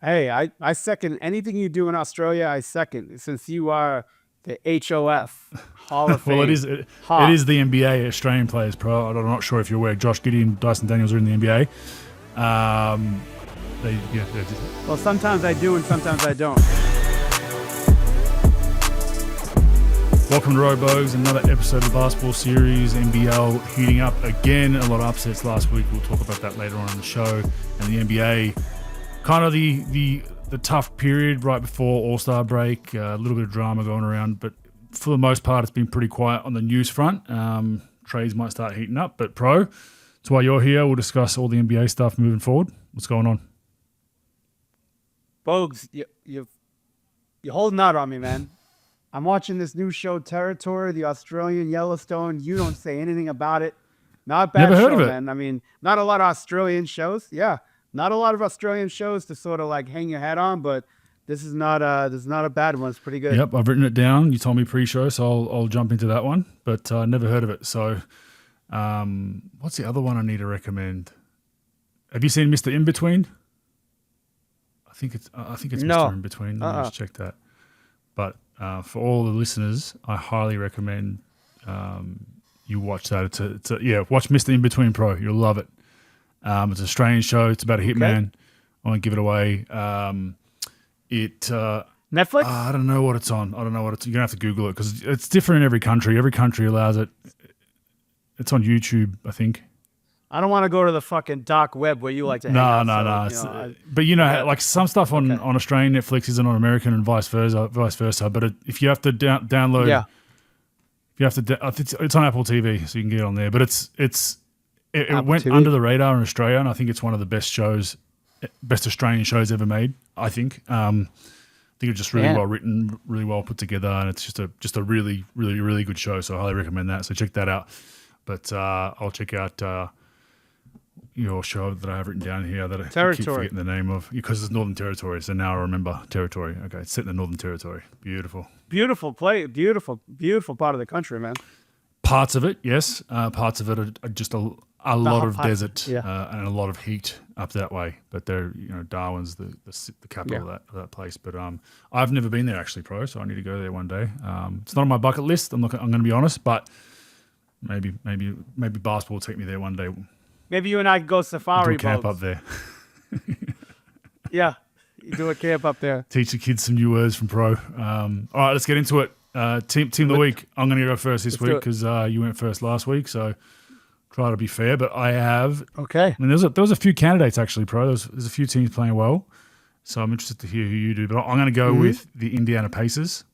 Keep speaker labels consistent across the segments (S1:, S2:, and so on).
S1: Hey, I second anything you do in Australia. I second, since you are the HOF Hall of
S2: Well,
S1: Fame.
S2: it
S1: Ha.
S2: is the NBA Australian Players Pro. I'm not sure if you're aware. Josh Giddey and Dyson Daniels are in the NBA. They're just,
S1: Well, sometimes I do and sometimes I don't.
S2: welcome to Robogs, another episode of the basketball series. NBL heating up again. A lot of upsets last week. We'll talk about that later on in the show. And the NBA, kind of the tough period right before All-Star break. A little bit of drama going around, but for the most part, it's been pretty quiet on the news front. Trades might start heating up, but Pro, that's why you're here. We'll discuss all the NBA stuff moving forward. What's going on?
S1: Bogues, you're holding out on me, man. I'm watching this new show, Territory, the Australian Yellowstone. You don't say anything about it. Not a bad
S2: Never heard
S1: show,
S2: of it.
S1: man. I mean, not a lot of Australian shows. Yeah, not a lot of Australian shows to sort of like hang your hat on, but this is not a bad one. It's pretty good.
S2: Yep, I've written it down. You told me pre-show, so I'll jump into that one. But never heard of it. So, what's the other one I need to recommend? Have you seen Mr. In Between? I think it's
S1: No.
S2: Mr. In Between. Let me just check that. But for all the listeners, I highly recommend you watch that. Watch Mr. In Between Pro. You'll love it. It's an Australian show. It's about a hitman. I won't give it away.
S1: Netflix?
S2: I don't know what it's on. You're going to have to Google it because it's different in every country. Every country allows it. It's on YouTube, I think.
S1: I don't want to go to the fucking dark web where you like to hang
S2: No.
S1: out.
S2: But like some stuff on Australian Netflix isn't on American and vice versa. But if you have to download, it's on Apple TV, so you can get it on there. But it went
S1: TV?
S2: under the radar in Australia, and I think it's one of the best Australian shows ever made. I think. I think it's just really well written, really well put together, and it's just a really, really, really good show. So I highly recommend that. So check that out. But I'll check out your show that I have written down here that I keep forgetting the name of because it's Northern Territory. So now I remember Territory. Okay, it's set in the Northern Territory. Beautiful.
S1: Beautiful part of the country, man.
S2: Parts of it, yes. Parts of it are just a lot of desert and a lot of heat up that way. But Darwin's the capital of that place. But I've never been there actually, Pro. So I need to go there one day. It's not on my bucket list. I'm going to be honest, but maybe basketball will take me there one day.
S1: Maybe you and I could go safari
S2: do a camp
S1: boats.
S2: up there.
S1: Yeah, you do a camp up there.
S2: Teach the kids some new words from Pro. All right, let's get into it. Team of the week. I'm going to go first this week because you went first last week. So try to be fair, but I have.
S1: Okay.
S2: I mean, there was a few candidates actually, Pro. There's a few teams playing well, so I'm interested to hear who you do. But I'm going to go with the Indiana Pacers.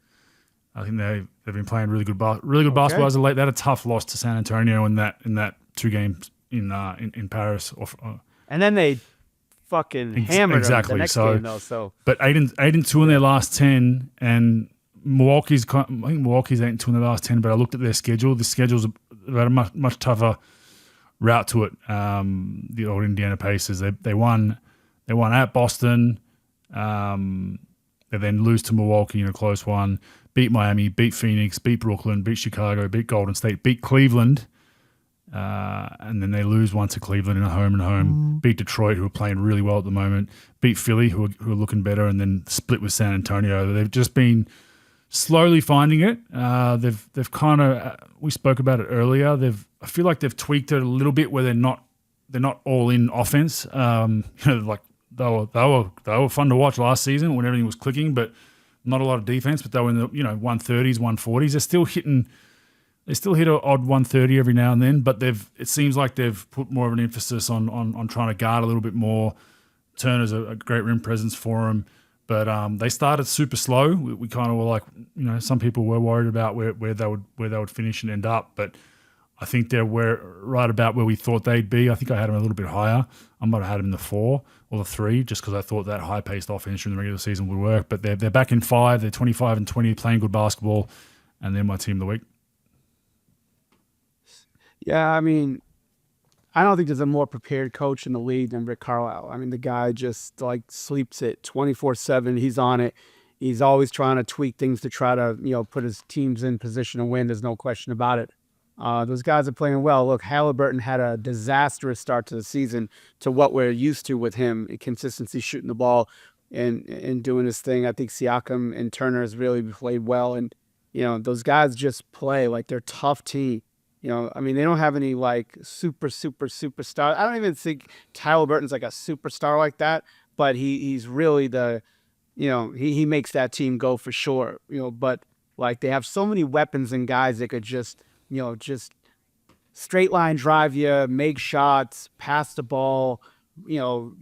S2: I think they've been playing really good basketball as of late. They had a tough loss to San Antonio in that 2 games in Paris.
S1: And then they fucking hammered them the next game though. So,
S2: but 8-2 in their last 10, and Milwaukee's 8-2 in their last 10. But I looked at their schedule. The schedule's about a much tougher route to it. The old Indiana Pacers. They won at Boston. They then lose to Milwaukee in a close one. Beat Miami, beat Phoenix, beat Brooklyn, beat Chicago, beat Golden State, beat Cleveland, and then they lose one to Cleveland in a home and home. Beat Detroit, who are playing really well at the moment. Beat Philly, who are looking better, and then split with San Antonio. They've just been slowly finding it. They've kind of we spoke about it earlier. I feel like they've tweaked it a little bit where they're not all in offense. Like they were fun to watch last season when everything was clicking, but not a lot of defense, but they were in the 130s, 140s. They still hit an odd 130 every now and then, but it seems like they've put more of an emphasis on trying to guard a little bit more. Turner's a great rim presence for them, but they started super slow. We kind of were like, some people were worried about where they would finish and end up, but I think they're right about where we thought they'd be. I think I had them a little bit higher. I might have had them in the 4 or the 3 just because I thought that high-paced offense during the regular season would work. But they're back in 5. They're 25-20, playing good basketball, and they're my team of the week.
S1: yeah, I mean, I don't think there's a more prepared coach in the league than Rick Carlisle. I mean, the guy just like sleeps it 24/7. He's on it. He's always trying to tweak things to try to, put his teams in position to win. There's no question about it. Those guys are playing well. Look, Halliburton had a disastrous start to the season to what we're used to with him. Consistency shooting the ball. and doing his thing. I think Siakam and Turner has really played well, and those guys just play like they're tough team. I mean, they don't have any like superstar. I don't even think Tyler Burton's like a superstar like that, but he's really he makes that team go for sure. But like they have so many weapons and guys that could just straight line drive you, make shots, pass the ball,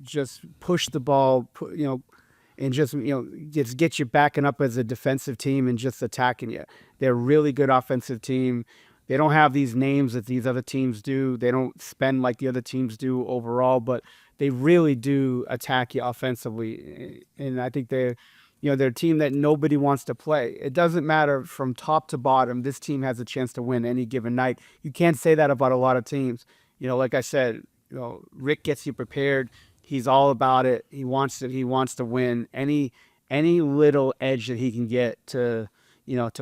S1: just push the ball, and just get you backing up as a defensive team and just attacking you. They're a really good offensive team. They don't have these names that these other teams do. They don't spend like the other teams do overall, but they really do attack you offensively. And I think they're a team that nobody wants to play. It doesn't matter from top to bottom. This team has a chance to win any given night. You can't say that about a lot of teams. Like I said, Rick gets you prepared. He's all about it. He wants to win. Any little edge that he can get to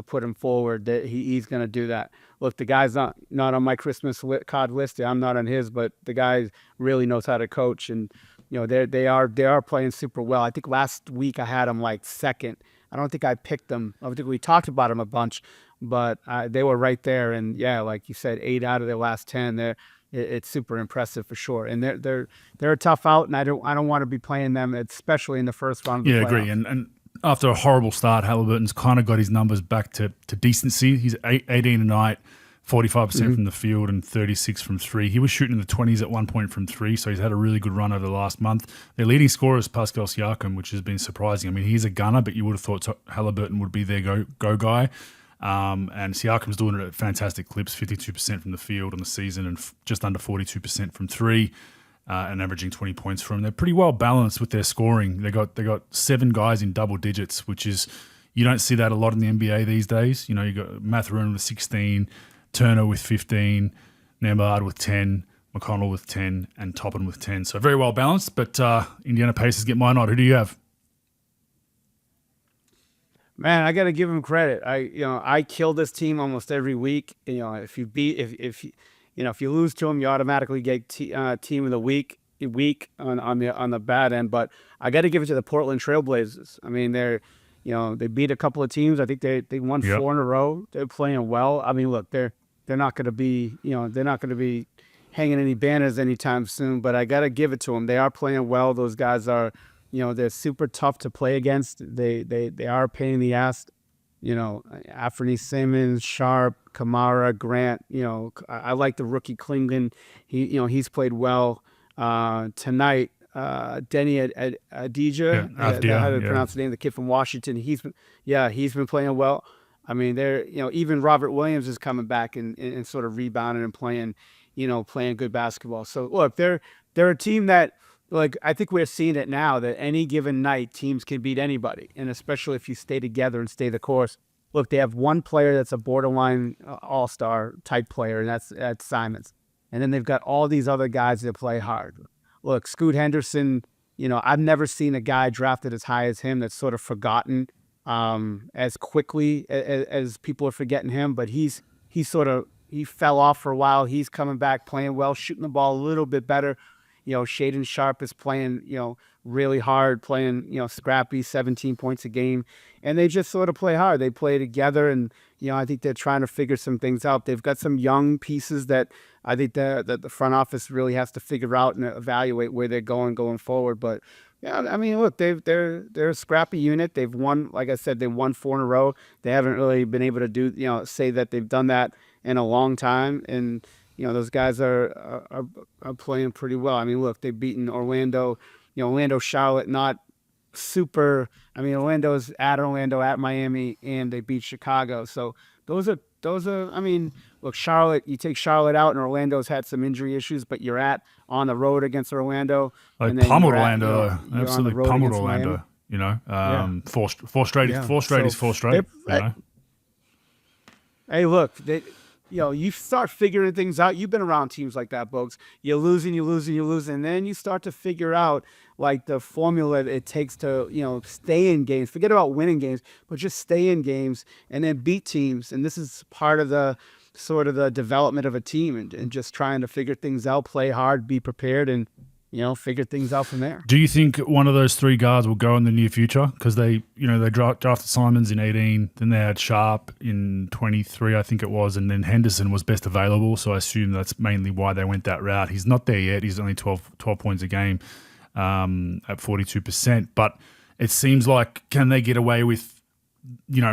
S1: put him forward, that he's going to do that. Look, the guy's not on my Christmas card list. I'm not on his, but the guy really knows how to coach, and they are playing super well. I think last week I had him like second. I don't think I picked them. I think we talked about him a bunch, but they were right there. And yeah, like you said, 8 out of their last 10. It's super impressive for sure. And they're a tough out, and I don't want to be playing them, especially in the first round of the playoffs.
S2: Agree. And after a horrible start, Halliburton's kind of got his numbers back to decency. He's 18 tonight, 45% from the field and 36 from three. He was shooting in the 20s at one point from three, so he's had a really good run over the last month. Their leading scorer is Pascal Siakam, which has been surprising. I mean, he's a gunner, but you would have thought Halliburton would be their go guy. And Siakam's doing it at fantastic clips, 52% from the field on the season and just under 42% from three. And averaging 20 points from. They're pretty well balanced with their scoring. They got 7 guys in double digits, which is, you don't see that a lot in the NBA these days. You got Mathurin with 16, Turner with 15, Nembhard with 10, McConnell with 10, and Toppin with 10. So very well balanced. But Indiana Pacers get my nod. Who do you have?
S1: Man, I got to give him credit. I kill this team almost every week. If you lose to them, you automatically get team of the week on the bad end. But I got to give it to the Portland Trailblazers. I mean, they beat a couple of teams. I think they won 4 in a row. They're playing well. I mean, look, they're not going to be hanging any banners anytime soon. But I got to give it to them. They are playing well. Those guys are, they're super tough to play against. They are a pain in the ass. Anthony Simmons, Sharp, Kamara, Grant. I like the rookie Klingon. He's played well tonight. Denny Adija, how to pronounce the name, the kid from Washington. He's been playing well. I mean, even Robert Williams is coming back and sort of rebounding and playing good basketball. So look, they're a team that. Like, I think we're seeing it now that any given night teams can beat anybody, and especially if you stay together and stay the course. Look, they have one player that's a borderline all-star type player, and that's Simons. And then they've got all these other guys that play hard. Look, Scoot Henderson, I've never seen a guy drafted as high as him that's sort of forgotten as quickly as people are forgetting him, but he fell off for a while. He's coming back, playing well, shooting the ball a little bit better. Shaedon Sharp is playing, really hard, playing, scrappy, 17 points a game. And they just sort of play hard. They play together, and, I think they're trying to figure some things out. They've got some young pieces that I think that the front office really has to figure out and evaluate where they're going forward. But, yeah, I mean, look, they're a scrappy unit. They've won, like I said, they won 4 in a row. They haven't really been able to say that they've done that in a long time. And, those guys are playing pretty well. I mean, look, they've beaten Orlando, Charlotte, not super. I mean, Orlando's at Orlando, at Miami, and they beat Chicago. So those are. I mean, look, Charlotte. You take Charlotte out, and Orlando's had some injury issues, but you're on the road against Orlando.
S2: And then pummeled Orlando, absolutely pummeled Orlando. Miami. Four straight is 4 straight.
S1: Hey, look. You start figuring things out. You've been around teams like that, Bogues. You're losing, and then you start to figure out like the formula it takes to, stay in games. Forget about winning games, but just stay in games and then beat teams. And this is part of the sort of the development of a team and just trying to figure things out, play hard, be prepared, and figure things out from there.
S2: Do you think one of those three guards will go in the near future? Because they drafted Simons in 18, then they had Sharp in 23, I think it was, and then Henderson was best available. So I assume that's mainly why they went that route. He's not there yet. He's only 12 points a game at 42%. But it seems like, can they get away with,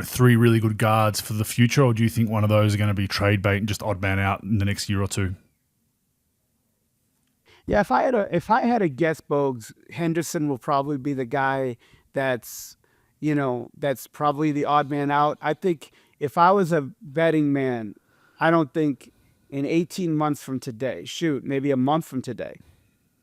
S2: three really good guards for the future? Or do you think one of those are going to be trade bait and just odd man out in the next year or two?
S1: Yeah, if I had a guess, Bogues, Henderson will probably be the guy that's probably the odd man out. I think if I was a betting man, I don't think in 18 months from today, maybe a month from today,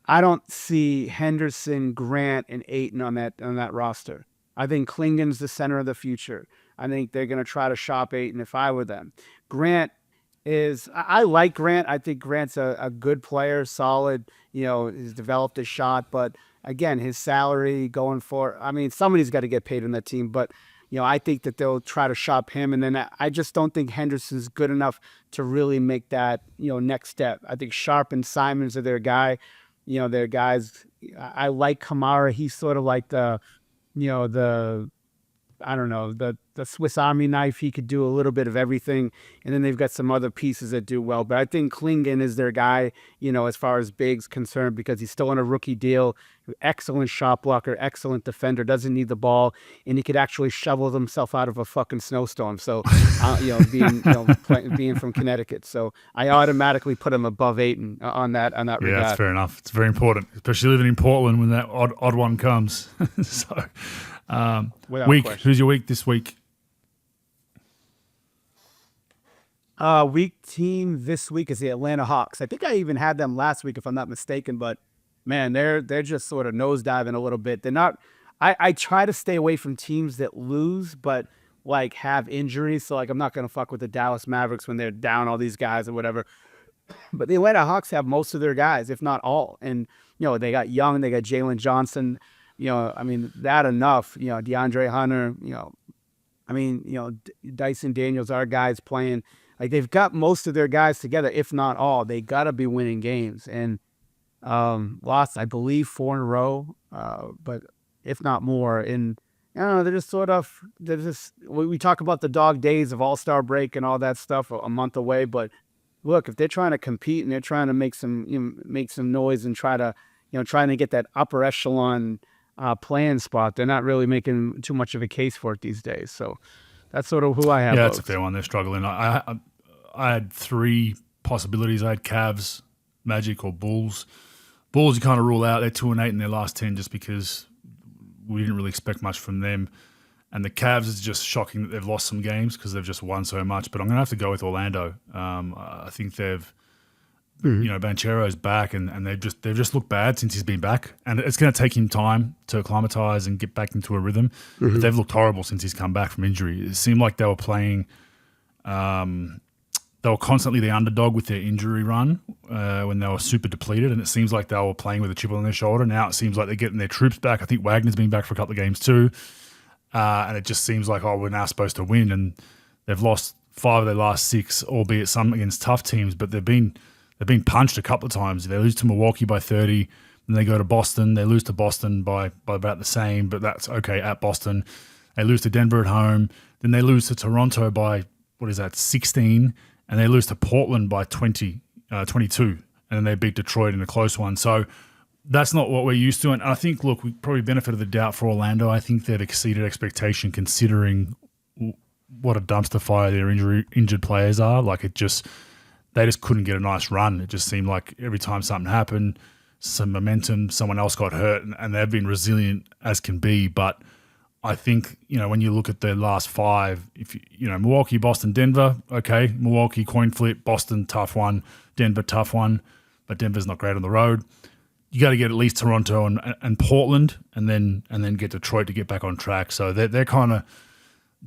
S1: I don't see Henderson, Grant, and Ayton on that roster. I think Klingon's the center of the future. I think they're going to try to shop Ayton if I were them. I like Grant. I think Grant's a good player, solid, he's developed a shot, but again, his salary going for, somebody's got to get paid on that team, but I think that they'll try to shop him. And then I just don't think Henderson's good enough to really make that, next step. I think Sharp and Simons are their guy, their guys. I like Kamara. He's sort of like the Swiss Army knife. He could do a little bit of everything. And then they've got some other pieces that do well. But I think Klingon is their guy, as far as big's concerned, because he's still on a rookie deal. Excellent shot blocker, excellent defender, doesn't need the ball, and he could actually shovel himself out of a fucking snowstorm. So, being from Connecticut. So I automatically put him above Ayton on that regard.
S2: Yeah, that's fair enough. It's very important, especially living in Portland when that odd one comes. So, who's your week this week?
S1: Week team this week is the Atlanta Hawks. I think I even had them last week, if I'm not mistaken, but man, they're just sort of nosediving a little bit. They're not. I try to stay away from teams that lose, but like have injuries. So like I'm not gonna fuck with the Dallas Mavericks when they're down all these guys or whatever. But the Atlanta Hawks have most of their guys, if not all, and they got Young, they got Jalen Johnson. That enough. DeAndre Hunter. Dyson Daniels, our guys playing. Like they've got most of their guys together, if not all. They gotta be winning games and lost, I believe, 4 in a row, but if not more. And they're just we talk about the dog days of All-Star break and all that stuff a month away. But look, if they're trying to compete and they're trying to make some noise and trying to get that upper echelon playing spot, they're not really making too much of a case for it these days. So that's sort of who I have.
S2: Yeah, that's a fair one. They're struggling. I had 3 possibilities. I had Cavs, Magic, or Bulls. Bulls you kind of rule out. They're 2-8 in their last 10 just because we didn't really expect much from them. And the Cavs is just shocking that they've lost some games because they've just won so much. But I'm going to have to go with Orlando. I think they've, Banchero's back and they've just looked bad since he's been back. And it's going to take him time to acclimatize and get back into a rhythm. But they've looked horrible since he's come back from injury. It seemed like they were playing. They were constantly the underdog with their injury run when they were super depleted, and it seems like they were playing with a chip on their shoulder. Now it seems like they're getting their troops back. I think Wagner's been back for a couple of games too, and it just seems like, we're now supposed to win, and they've lost 5 of their last 6, albeit some against tough teams, but they've been punched a couple of times. They lose to Milwaukee by 30, then they go to Boston. They lose to Boston by about the same, but that's okay at Boston. They lose to Denver at home, then they lose to Toronto by 16, and they lose to Portland by 22, and then they beat Detroit in a close one. So that's not what we're used to. And I think, look, we probably benefited the doubt for Orlando. I think they've exceeded expectation considering what a dumpster fire their injured players are. Like they just couldn't get a nice run. It just seemed like every time something happened, some momentum, someone else got hurt, and they've been resilient as can be. But I think, when you look at the last 5, if Milwaukee, Boston, Denver, okay, Milwaukee coin flip, Boston tough one, Denver tough one, but Denver's not great on the road. You got to get at least Toronto and Portland, and then get Detroit to get back on track. So they're in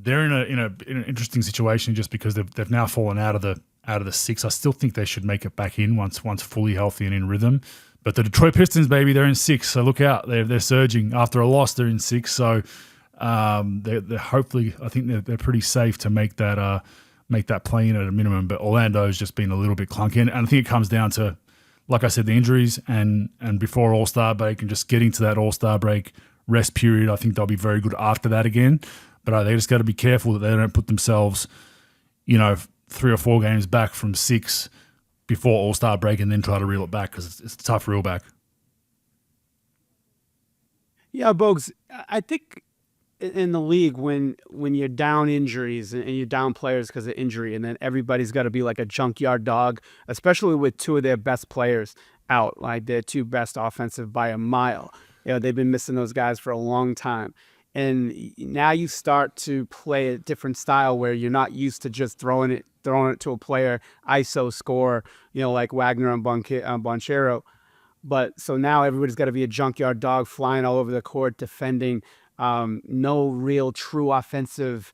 S2: an interesting situation just because they've now fallen out of the 6. I still think they should make it back in once fully healthy and in rhythm. But the Detroit Pistons, baby, they're in 6. So look out, they're surging after a loss. They're in 6. So. They're hopefully, I think they're pretty safe to make that play in at a minimum. But Orlando's just been a little bit clunky, and I think it comes down to like I said, the injuries and before All-Star break and just getting to that All-Star break rest period, I think they'll be very good after that again. But they just got to be careful that they don't put themselves, 3 or 4 games back from 6 before All-Star break and then try to reel it back, because it's a tough reel back.
S1: Yeah, Bogues, I think in the league, when you're down injuries and you're down players because of injury, and then everybody's got to be like a junkyard dog, especially with 2 of their best players out, like their 2 best offensive by a mile. They've been missing those guys for a long time. And now you start to play a different style where you're not used to just throwing it to a player, ISO score, like Wagner and Bonchero. But so now everybody's got to be a junkyard dog flying all over the court, defending. No real true offensive,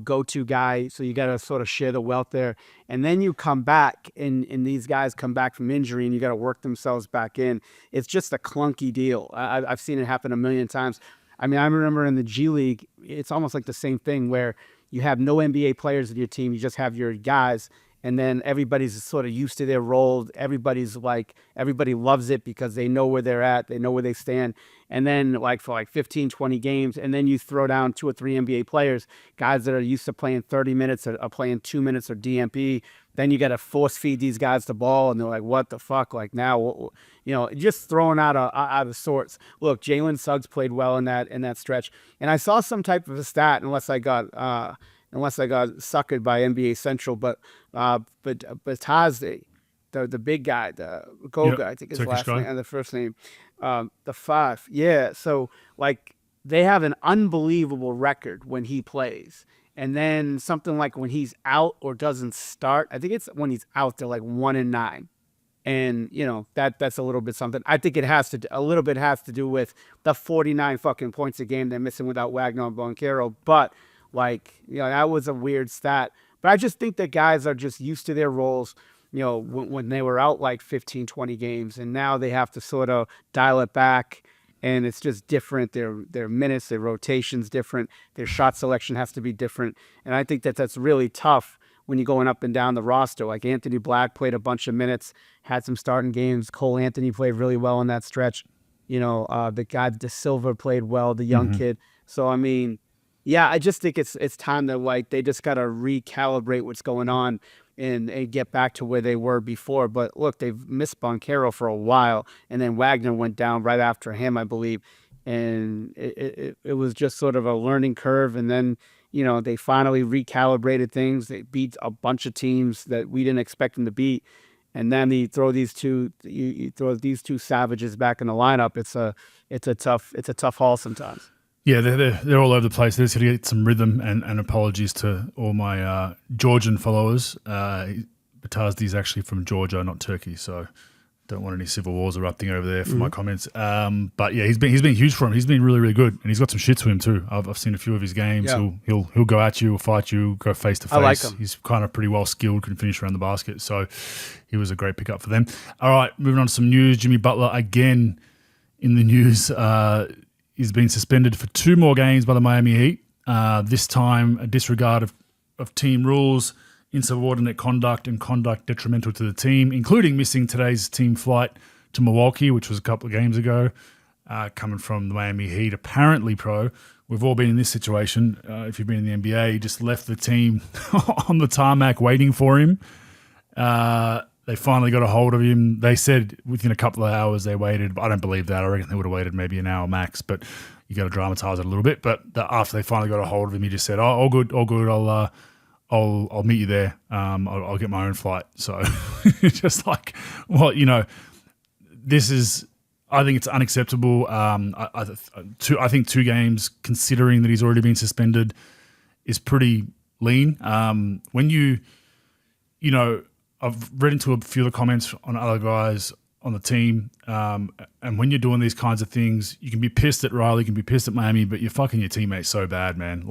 S1: go-to guy. So you got to sort of share the wealth there. And then you come back and these guys come back from injury and you got to work themselves back in. It's just a clunky deal. I've seen it happen a million times. I mean, I remember in the G League, it's almost like the same thing where you have no NBA players in your team. You just have your guys. And then everybody's sort of used to their role. Everybody loves it because they know where they're at. They know where they stand. And then for 15, 20 games, and then you throw down 2 or 3 NBA players, guys that are used to playing 30 minutes or playing 2 minutes or DMP. Then you got to force feed these guys the ball, and they're like, what the fuck? Like now, just throwing out of sorts. Look, Jalen Suggs played well in that stretch. And I saw some type of a stat, unless I got suckered by NBA Central, but Tazde, the big guy, the Goga, I think his last name and the first name, the 5. Yeah. So they have an unbelievable record when he plays. And then something like when he's out or doesn't start, I think it's when he's out, they're 1-9. And, that's a little bit something. I think a little bit has to do with the 49 fucking points a game they're missing without Wagner and Bonchero. But that was a weird stat. But I just think that guys are just used to their roles, when they were out 15, 20 games. And now they have to sort of dial it back. And it's just different. Their minutes, their rotations different. Their shot selection has to be different. And I think that's really tough when you're going up and down the roster. Like Anthony Black played a bunch of minutes, had some starting games. Cole Anthony played really well in that stretch. The guy De Silva played well, the young kid. So, I mean, yeah, I just think it's time that they just got to recalibrate what's going on and get back to where they were before. But look, they've missed Bonchero for a while, and then Wagner went down right after him, I believe. And it was just sort of a learning curve. And then, they finally recalibrated things. They beat a bunch of teams that we didn't expect them to beat. And then you throw these two savages back in the lineup. It's a tough haul sometimes.
S2: Yeah, they're all over the place. They're just going to get some rhythm, and apologies to all my Georgian followers. Batazdi's actually from Georgia, not Turkey, so don't want any civil wars erupting over there for my comments. But yeah, he's been huge for him. He's been really, really good, and he's got some shit to him too. I've seen a few of his games. Yeah. He'll go at you, he'll fight you, go face to face. I like him. He's kind of pretty well skilled, can finish around the basket. So he was a great pickup for them. All right, moving on to some news. Jimmy Butler again in the news. He's been suspended for 2 more games by the Miami Heat. This time, a disregard of team rules, insubordinate conduct, and conduct detrimental to the team, including missing today's team flight to Milwaukee, which was a couple of games ago, coming from the Miami Heat. Apparently, Pro, we've all been in this situation. If you've been in the NBA, he just left the team on the tarmac waiting for him. They finally got a hold of him. They said within a couple of hours they waited. I don't believe that. I reckon they would have waited maybe an hour max, but you got to dramatize it a little bit. But after they finally got a hold of him, he just said, "Oh, all good. I'll meet you there. I'll get my own flight." So just this is. I think it's unacceptable. I think 2 games, considering that he's already been suspended, is pretty lean. I've read into a few of the comments on other guys on the team, and when you're doing these kinds of things, you can be pissed at Riley, you can be pissed at Miami, but you're fucking your teammates so bad, man.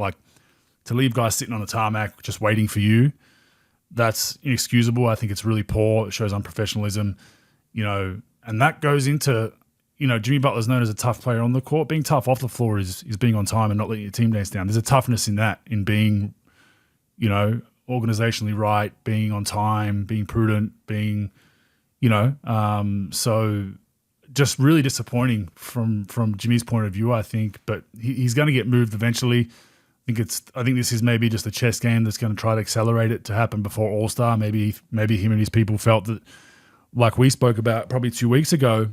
S2: To leave guys sitting on the tarmac just waiting for you, that's inexcusable. I think it's really poor. It shows unprofessionalism, and that goes into, Jimmy Butler's known as a tough player on the court. Being tough off the floor is being on time and not letting your team dance down. There's a toughness in that, in being, organizationally right, being on time, being prudent, being, So just really disappointing from Jimmy's point of view, I think. But he's going to get moved eventually. I think this is maybe just a chess game that's going to try to accelerate it to happen before All-Star. Maybe him and his people felt that, like we spoke about probably 2 weeks ago,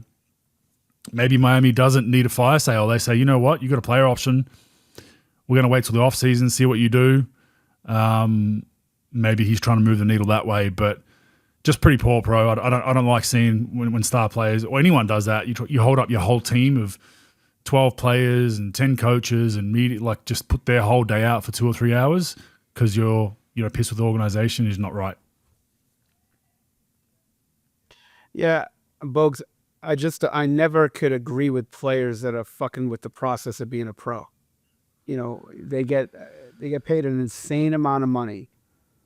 S2: maybe Miami doesn't need a fire sale. They say, you know what, you got a player option. We're going to wait till the off season, see what you do. Maybe he's trying to move the needle that way, but just pretty poor, Pro. I don't like seeing when star players or anyone does that. You hold up your whole team of 12 players and 10 coaches and media, like just put their whole day out for 2 or 3 hours because you're pissed with the organization is not right.
S1: Yeah, Bogues, I never could agree with players that are fucking with the process of being a pro. They get paid an insane amount of money,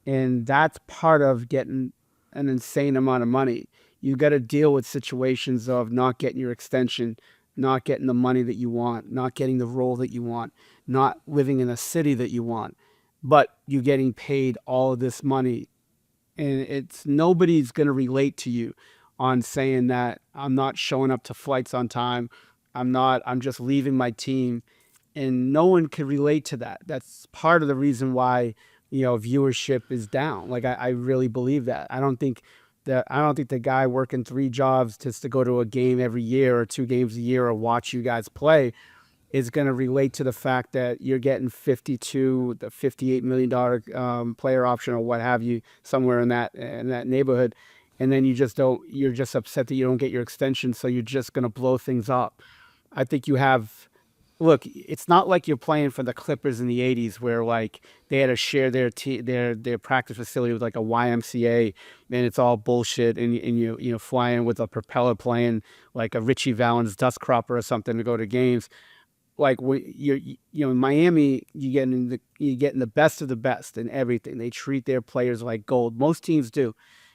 S1: and that's part of getting an insane amount of money. You got to deal with situations of not getting your extension, not getting the money that you want, not getting the role that you want, not living in a city that you want, but you getting paid all of this money. And nobody's going to relate to you on saying that I'm not showing up to flights on time. I'm just leaving my team. And no one can relate to that. That's part of the reason why, viewership is down. Like I really believe that. I don't think the guy working 3 jobs just to go to a game every year or 2 games a year or watch you guys play is going to relate to the fact that you're getting the $58 million player option or what have you, somewhere in that neighborhood. And then you're just upset that you don't get your extension. So you're just going to blow things up. I think look, it's not like you're playing for the Clippers in the 80s where like they had to share their practice facility with like a YMCA and it's all bullshit and you fly in with a propeller plane like a Richie Valens dust cropper or something to go to games. Like in Miami, you're getting the best of the best in everything. They treat their players like gold. Most teams do.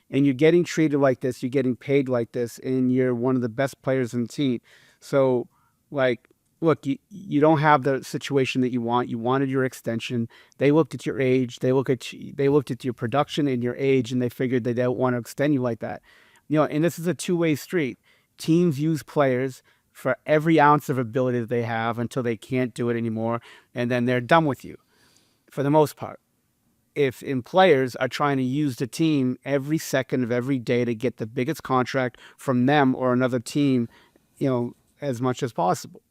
S1: And you're getting treated like this, you're getting paid like this, and you're one of the best players in the team. So like, look, you don't have the situation that you want. You wanted your extension. They looked at your age. They looked at your production and your age, and they figured they don't want to extend you like that. And this is a two-way street. Teams use players for every ounce of ability that they have until they can't do it anymore, and then they're done with you, for the most part. If players are trying to use the team every second of every day to get the biggest contract from them or another team, as much as possible.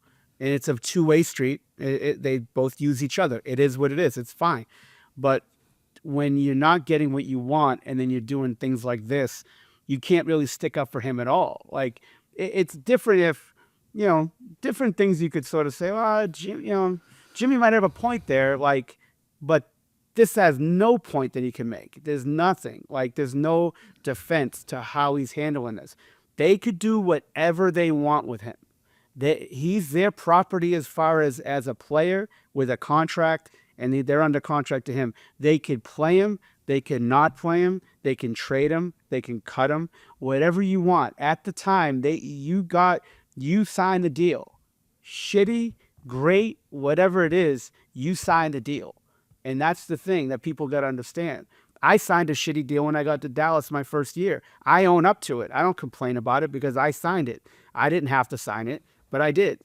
S1: And it's a two-way street. They both use each other. It is what it is. It's fine. But when you're not getting what you want and then you're doing things like this, you can't really stick up for him at all. Like it's different if, different things you could sort of say, well, Jimmy might have a point there, but this has no point that he can make. There's nothing. Like there's no defense to how he's handling this. They could do whatever they want with him. He's their property as far as a player with a contract, and they're under contract to him. They could play him. They can not play him. They can trade him. They can cut him. Whatever you want. At the time, you signed the deal. Shitty, great, whatever it is, you signed the deal. And that's the thing that people got to understand. I signed a shitty deal when I got to Dallas my first year. I own up to it. I don't complain about it because I signed it. I didn't have to sign it, but I did.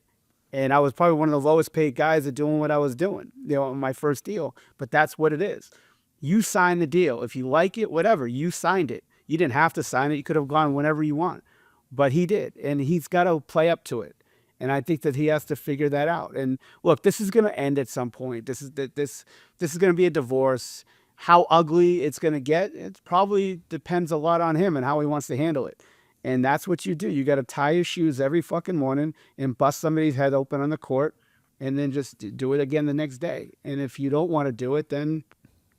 S1: And I was probably one of the lowest paid guys at doing what I was doing, on my first deal. But that's what it is. You signed the deal. If you like it, whatever, you signed it. You didn't have to sign it. You could have gone whenever you want. But he did. And he's got to play up to it. And I think that he has to figure that out. And look, this is going to end at some point. This is going to be a divorce. How ugly it's going to get, it probably depends a lot on him and how he wants to handle it. And that's what you do. You got to tie your shoes every fucking morning and bust somebody's head open on the court and then just do it again the next day. And if you don't want to do it, then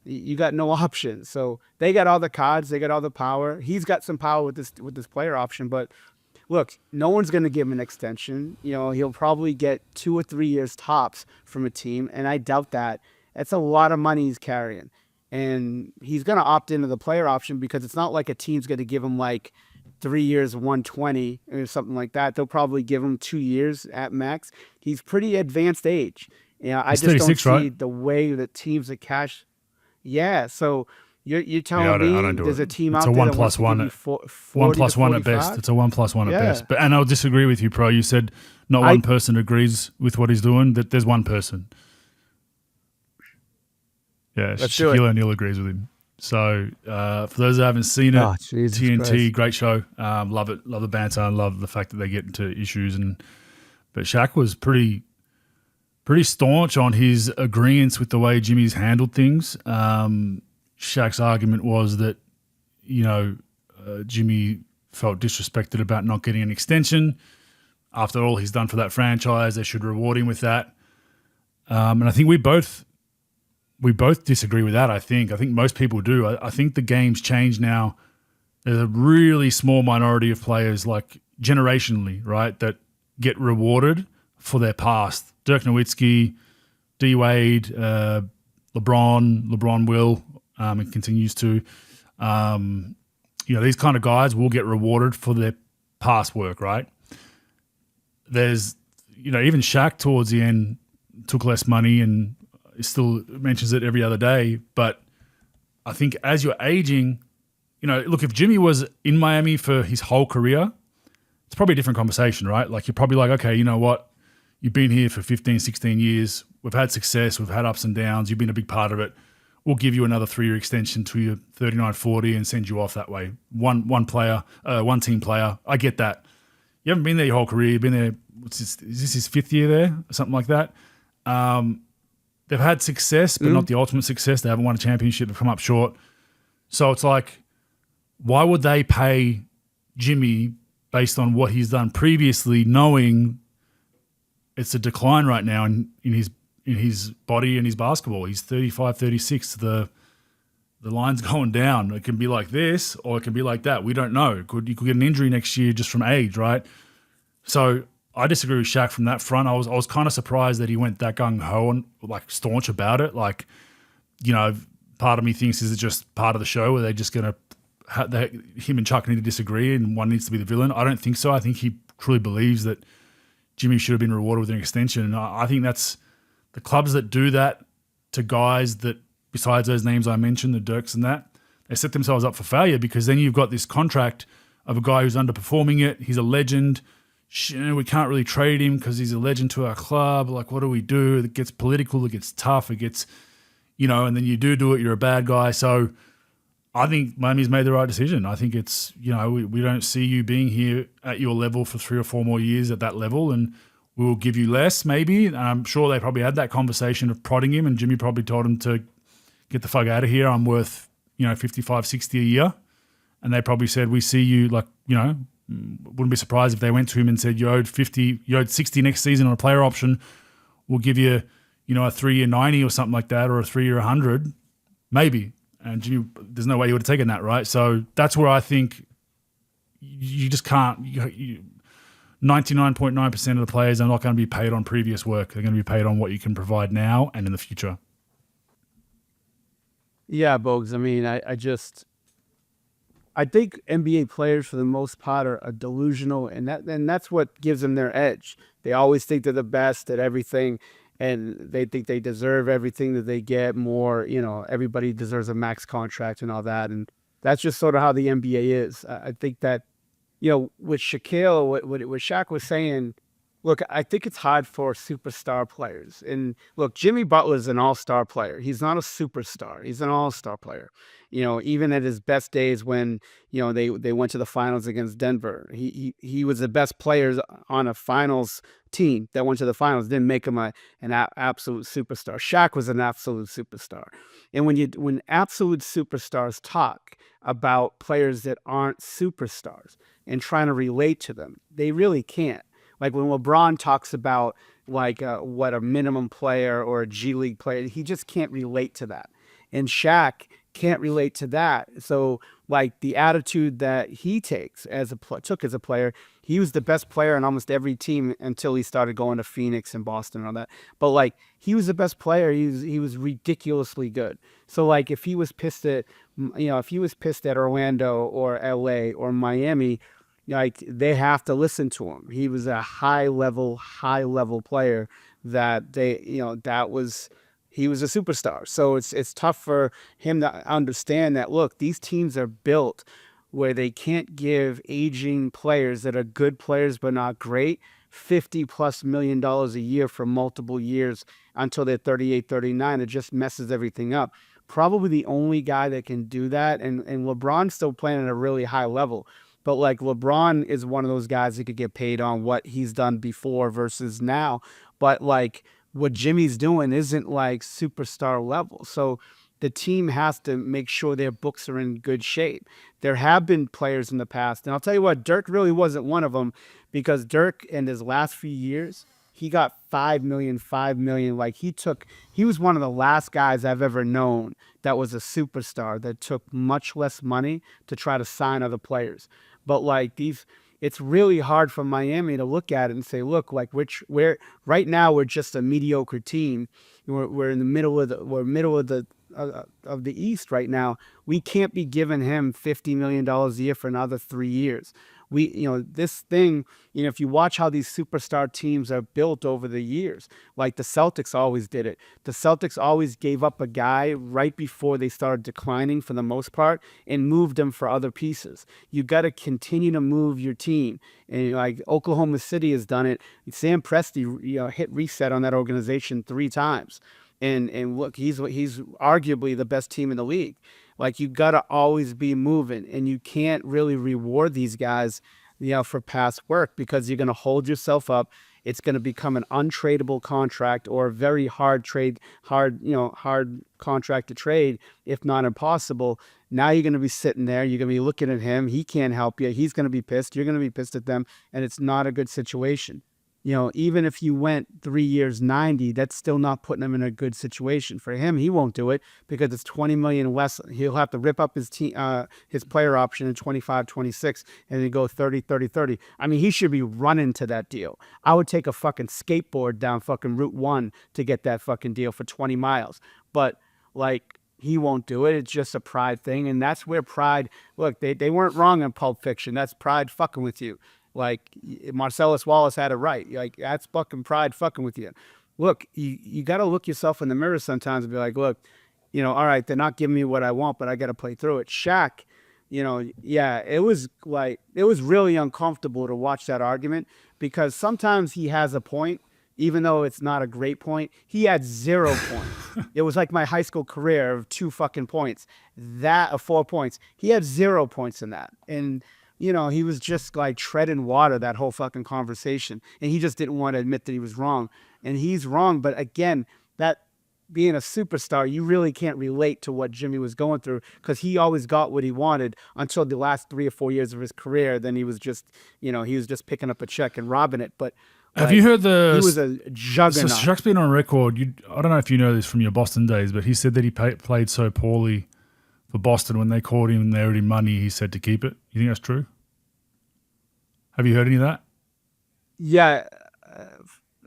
S1: you got no option. So they got all the cards. They got all the power. He's got some power with this player option, but look, no one's going to give him an extension. He'll probably get 2 or 3 years tops from a team, and I doubt that. That's a lot of money he's carrying. And he's going to opt into the player option because it's not like a team's going to give him like 3 years, 120 or something like that. They'll probably give him 2 years at max. He's pretty advanced age. I just don't see right? The way that teams that cash. Yeah, so You're
S2: Yeah,
S1: telling
S2: I don't
S1: me
S2: do
S1: there's a
S2: it.
S1: team
S2: It's
S1: out
S2: a
S1: there
S2: one
S1: that wants
S2: plus
S1: to give
S2: one.
S1: you
S2: One
S1: 40 to
S2: plus one at
S1: 45?
S2: best. It's a 1+1 at
S1: Yeah.
S2: best. But and I'll disagree with you, Pro. You said not
S1: I
S2: one person agrees with what he's doing. That there's one person. Yeah,
S1: Let's do it.
S2: Shaquille O'Neal agrees with him. So for those that haven't seen it,
S1: Oh, Jesus
S2: TNT,
S1: Christ.
S2: great show. Love it. Love the banter and love the fact that they get into issues. But Shaq was pretty staunch on his agreements with the way Jimmy's handled things. Shaq's argument was that, Jimmy felt disrespected about not getting an extension. After all he's done for that franchise, they should reward him with that. And I think we both disagree with that. I think most people do. I think the game's changed now. There's a really small minority of players, like generationally, right, that get rewarded for their past. Dirk Nowitzki, D Wade, LeBron will, and continues to. These kind of guys will get rewarded for their past work, right? There's, even Shaq towards the end took less money and still mentions it every other day. But I think as you're aging, look, if Jimmy was in Miami for his whole career, it's probably a different conversation, right? Like you're probably like, okay, you know what? You've been here for 15, 16 years. We've had success. We've had ups and downs. You've been a big part of it. We'll give you another 3-year extension to your 39, 40 and send you off that way. One team player. I get that. You haven't been there your whole career. You've been there, is this his 5th year there? Something like that. They've had success, but not the ultimate success. They haven't won a championship. They've come up short. So it's like, why would they pay Jimmy based on what he's done previously, knowing it's a decline right now in his body and his basketball? He's 35, 36. The line's going down. It can be like this or it can be like that. We don't know. You could get an injury next year just from age, right? So I disagree with Shaq from that front. I was kind of surprised that he went that gung-ho and like staunch about it. Like, part of me thinks, is it just part of the show where they're just going to him and Chuck need to disagree and one needs to be the villain? I don't think so. I think he truly believes that Jimmy should have been rewarded with an extension. And I think that's the clubs that do that to guys that, besides those names I mentioned, the Dirks and that, they set themselves up for failure, because then you've got this contract of a guy who's underperforming it. He's a legend. We can't really trade him because he's a legend to our club. Like, what do we do? It gets political. It gets tough. It gets, and then you do it. You're a bad guy. So I think Miami's made the right decision. I think it's, we don't see you being here at your level for 3 or 4 more years at that level, and we will give you less maybe. And I'm sure they probably had that conversation of prodding him, and Jimmy probably told him to get the fuck out of here. I'm worth, 55, 60 a year. And they probably said, we see you, like, wouldn't be surprised if they went to him and said, you owed 60 next season on a player option. We'll give you, a 3-year 90 or something like that, or a 3-year 100, maybe. And Jimmy, there's no way you would have taken that, right? So that's where I think you just can't. 99.9% of the players are not going to be paid on previous work. They're going to be paid on what you can provide now and in the future.
S1: Yeah, Bogues. I mean, I think NBA players for the most part are delusional, and that's what gives them their edge. They always think they're the best at everything, and they think they deserve everything that they get more. Everybody deserves a max contract and all that, and that's just sort of how the NBA is. I think that, with Shaquille, what Shaq was saying, look, I think it's hard for superstar players. And look, Jimmy Butler is an all-star player. He's not a superstar. He's an all-star player. Even at his best days when, they went to the finals against Denver, he was the best player on a finals team that went to the finals. Didn't make him an absolute superstar. Shaq was an absolute superstar. And when absolute superstars talk about players that aren't superstars and trying to relate to them, they really can't. Like when LeBron talks about what a minimum player or a G League player, he just can't relate to that. And Shaq can't relate to that. So like the attitude that he takes took as a player, he was the best player on almost every team until he started going to Phoenix and Boston and all that. But like he was the best player. He was ridiculously good. So like if he was pissed at Orlando or LA or Miami, like they have to listen to him. He was a high level player that that was he was a superstar. So it's tough for him to understand that, look, these teams are built where they can't give aging players that are good players but not great $50+ million a year for multiple years until they're 38, 39. It just messes everything up. Probably the only guy that can do that, and LeBron's still playing at a really high level. But like LeBron is one of those guys that could get paid on what he's done before versus now. But like what Jimmy's doing isn't like superstar level. So the team has to make sure their books are in good shape. There have been players in the past, and I'll tell you what, Dirk really wasn't one of them, because Dirk in his last few years, he got 5 million, 5 million. Like he was one of the last guys I've ever known that was a superstar that took much less money to try to sign other players. But like it's really hard for Miami to look at it and say, look, like we're right now we're just a mediocre team. We're in the middle of the East right now. We can't be giving him $50 million a year for another 3 years. This thing, if you watch how these superstar teams are built over the years, like the Celtics always did it. The Celtics always gave up a guy right before they started declining for the most part and moved them for other pieces. You got to continue to move your team. And like Oklahoma City has done it. Sam Presti, hit reset on that organization 3 times. And look, he's arguably the best team in the league. Like, you got to always be moving, and you can't really reward these guys, for past work, because you're going to hold yourself up. It's going to become an untradeable contract, or a very hard contract to trade, if not impossible. Now you're going to be sitting there. You're going to be looking at him. He can't help you. He's going to be pissed. You're going to be pissed at them, and it's not a good situation. Even if you went 3 years 90, that's still not putting him in a good situation. For him, he won't do it because it's 20 million less. He'll have to rip up his player option in 25, 26, and then go 30, 30, 30. I mean, he should be running to that deal. I would take a fucking skateboard down fucking Route 1 to get that fucking deal for 20 miles. But like, he won't do it. It's just a pride thing. And that's where pride, look, they weren't wrong in Pulp Fiction. That's pride fucking with you. Like, Marcellus Wallace had it right. Like, that's fucking pride fucking with you. Look, you got to look yourself in the mirror sometimes and be like, look, all right, they're not giving me what I want, but I got to play through it. Shaq, it was really uncomfortable to watch that argument, because sometimes he has a point, even though it's not a great point. He had 0 points. It was like my high school career of 2 fucking points. That of 4 points. He had 0 points in that. And he was just like treading water that whole fucking conversation. And he just didn't want to admit that he was wrong. And he's wrong. But again, that being a superstar, you really can't relate to what Jimmy was going through, because he always got what he wanted until the last 3 or 4 years of his career. Then he was just, he was just picking up a check and robbing it. But
S2: have you heard he
S1: was a juggernaut.
S2: So Shaq's been on record. I don't know if you know this from your Boston days, but he said that he played so poorly for Boston when they called him and they owed him money, he said to keep it. You think that's true? Have you heard any of that?
S1: Yeah,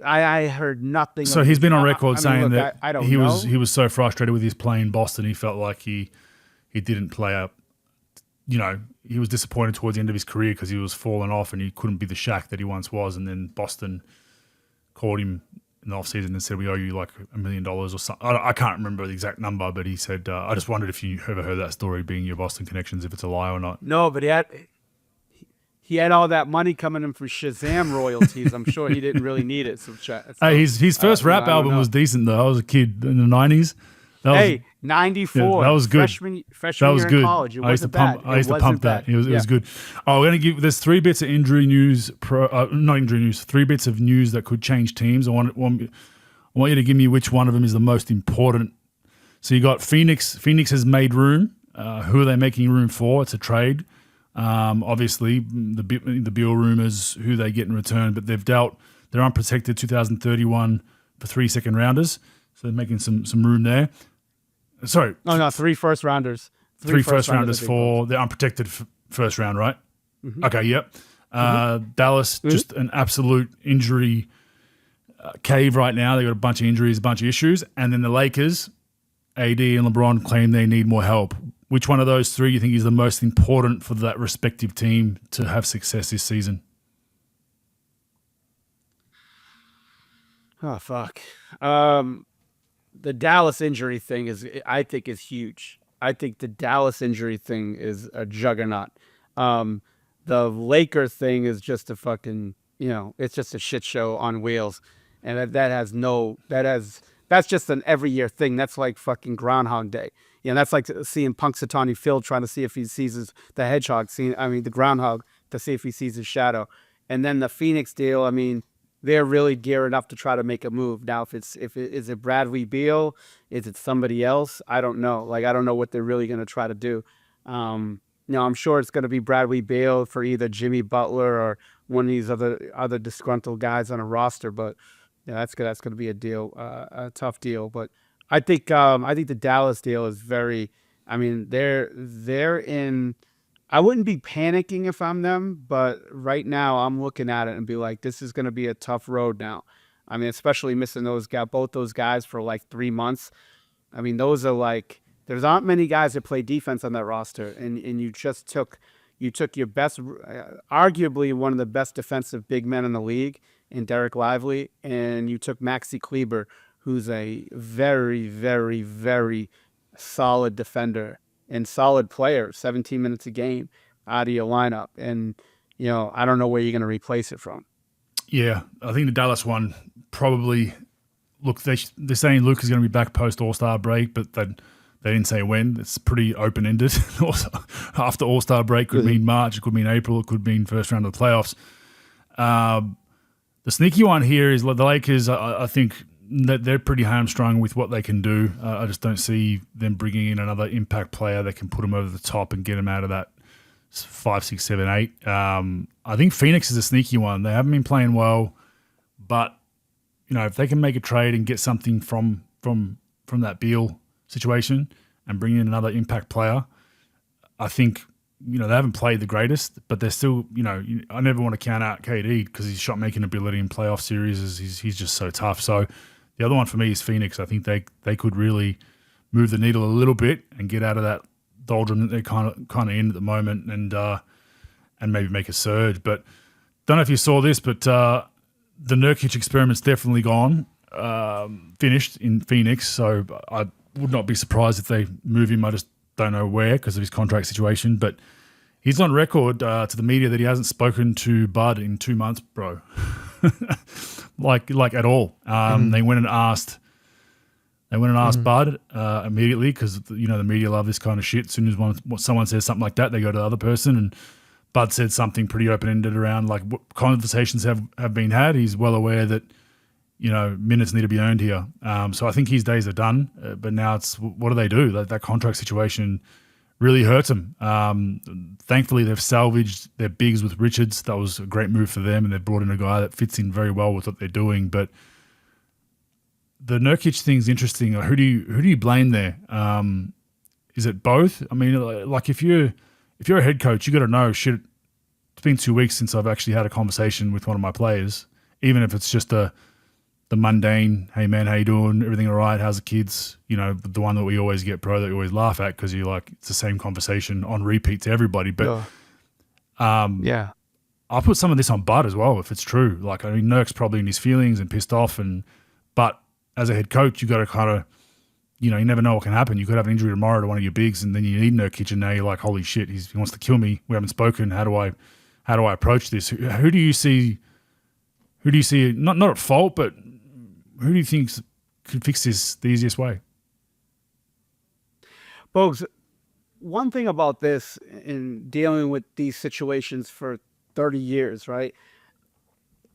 S1: I heard nothing.
S2: So he's been on record saying that
S1: I don't
S2: he
S1: know.
S2: he was so frustrated with his play in Boston, he felt like he didn't play up. He was disappointed towards the end of his career because he was falling off and he couldn't be the Shaq that he once was. And then Boston called him in the offseason and said, we owe you like $1 million or something. I can't remember the exact number, but he said, I just wondered if you ever heard that story, being your Boston connections, if it's a lie or not.
S1: No, but he had all that money coming in from Shazam royalties. I'm sure he didn't really need it. So
S2: his first rap album was decent, though. I was a kid in the 90s.
S1: 94.
S2: Yeah, that was good.
S1: Freshman
S2: that was
S1: year
S2: good.
S1: in college. It wasn't bad.
S2: I used to pump that. It was good. Oh, we're going to give, there's 3 bits of injury news, not injury news, 3 bits of news that could change teams. I want you to give me which one of them is the most important. So you got Phoenix. Phoenix has made room. Who are they making room for? It's a trade. Obviously, the Beal rumors, who they get in return, but they're unprotected 2031 for 3 second rounders. So they're making some room there. Sorry.
S1: No, 3 first rounders.
S2: 3 first rounders for the unprotected first round, right? Mm-hmm. Okay, yep. Dallas, just an absolute injury cave right now. They got a bunch of injuries, a bunch of issues. And then the Lakers, AD and LeBron claim they need more help. Which one of those 3 do you think is the most important for that respective team to have success this season?
S1: Oh, fuck. the Dallas injury thing I think is huge. I think the Dallas injury thing is a juggernaut. Um, the Lakers thing is just a fucking, it's just a shit show on wheels, and that's just an every year thing. That's like fucking Groundhog Day. That's like seeing Punxsutawney Phil trying to see if he sees the hedgehog, the groundhog, to see if he sees his shadow. And then the Phoenix deal, they're really gearing up to try to make a move. Now, is it Bradley Beal? Is it somebody else? I don't know. Like, I don't know what they're really going to try to do. I'm sure it's going to be Bradley Beal for either Jimmy Butler or one of these other disgruntled guys on a roster. But yeah, that's going to be a tough deal. But I think the Dallas deal is very. They're in. I wouldn't be panicking if I'm them, but right now I'm looking at it and be like, this is going to be a tough road now. Especially missing both those guys for like 3 months. Those are like, there's aren't many guys that play defense on that roster, and you took your best, arguably one of the best defensive big men in the league in Derek Lively, and you took Maxi Kleber, who's a very, very, very solid defender and solid player, 17 minutes a game out of your lineup. And, I don't know where you're going to replace it from.
S2: Yeah, I think the Dallas one probably, look, they're saying Luke is going to be back post All-Star break, but they didn't say when. It's pretty open-ended. After All-Star break could mean March, it could mean April, it could mean first round of the playoffs. The sneaky one here is the Lakers. I think that they're pretty hamstrung with what they can do. I just don't see them bringing in another impact player that can put them over the top and get them out of that 5, 6, 7, 8. I think Phoenix is a sneaky one. They haven't been playing well, but if they can make a trade and get something from that Beal situation and bring in another impact player, I think they haven't played the greatest, but they're still, I never want to count out KD because his shot making ability in playoff series he's just so tough. So the other one for me is Phoenix. I think they could really move the needle a little bit and get out of that doldrum that they're kind of in at the moment, and maybe make a surge. But don't know if you saw this, but the Nurkic experiment's definitely gone, finished in Phoenix. So I would not be surprised if they move him. I just don't know where because of his contract situation. But he's on record to the media that he hasn't spoken to Bud in 2 months, bro. like at all. They went and asked Bud immediately because the media love this kind of shit. As soon as someone says something like that, they go to the other person, and Bud said something pretty open-ended around like what conversations have been had. He's well aware that minutes need to be earned here. So I think his days are done. But now it's what do they do? That contract situation really hurts them. Thankfully, they've salvaged their bigs with Richards. That was a great move for them, and they've brought in a guy that fits in very well with what they're doing. But the Nurkic thing's interesting. Who do you blame there? Is it both? Like if you're a head coach, you got to know shit. It's been 2 weeks since I've actually had a conversation with one of my players, even if it's just the mundane, hey man, how you doing? Everything all right? How's the kids? The one that we always get, bro, that we always laugh at because it's the same conversation on repeat to everybody. But
S1: yeah,
S2: I'll put some of this on Bud as well if it's true. Nurk's probably in his feelings and pissed off, but as a head coach, you got to kind of, you never know what can happen. You could have an injury tomorrow to one of your bigs, and then you need Nurkic, and now you're like, holy shit, he wants to kill me. We haven't spoken. How do I approach this? Who do you see? Not at fault, but who do you think could fix this the easiest way?
S1: Bogues, one thing about this in dealing with these situations for 30 years, right?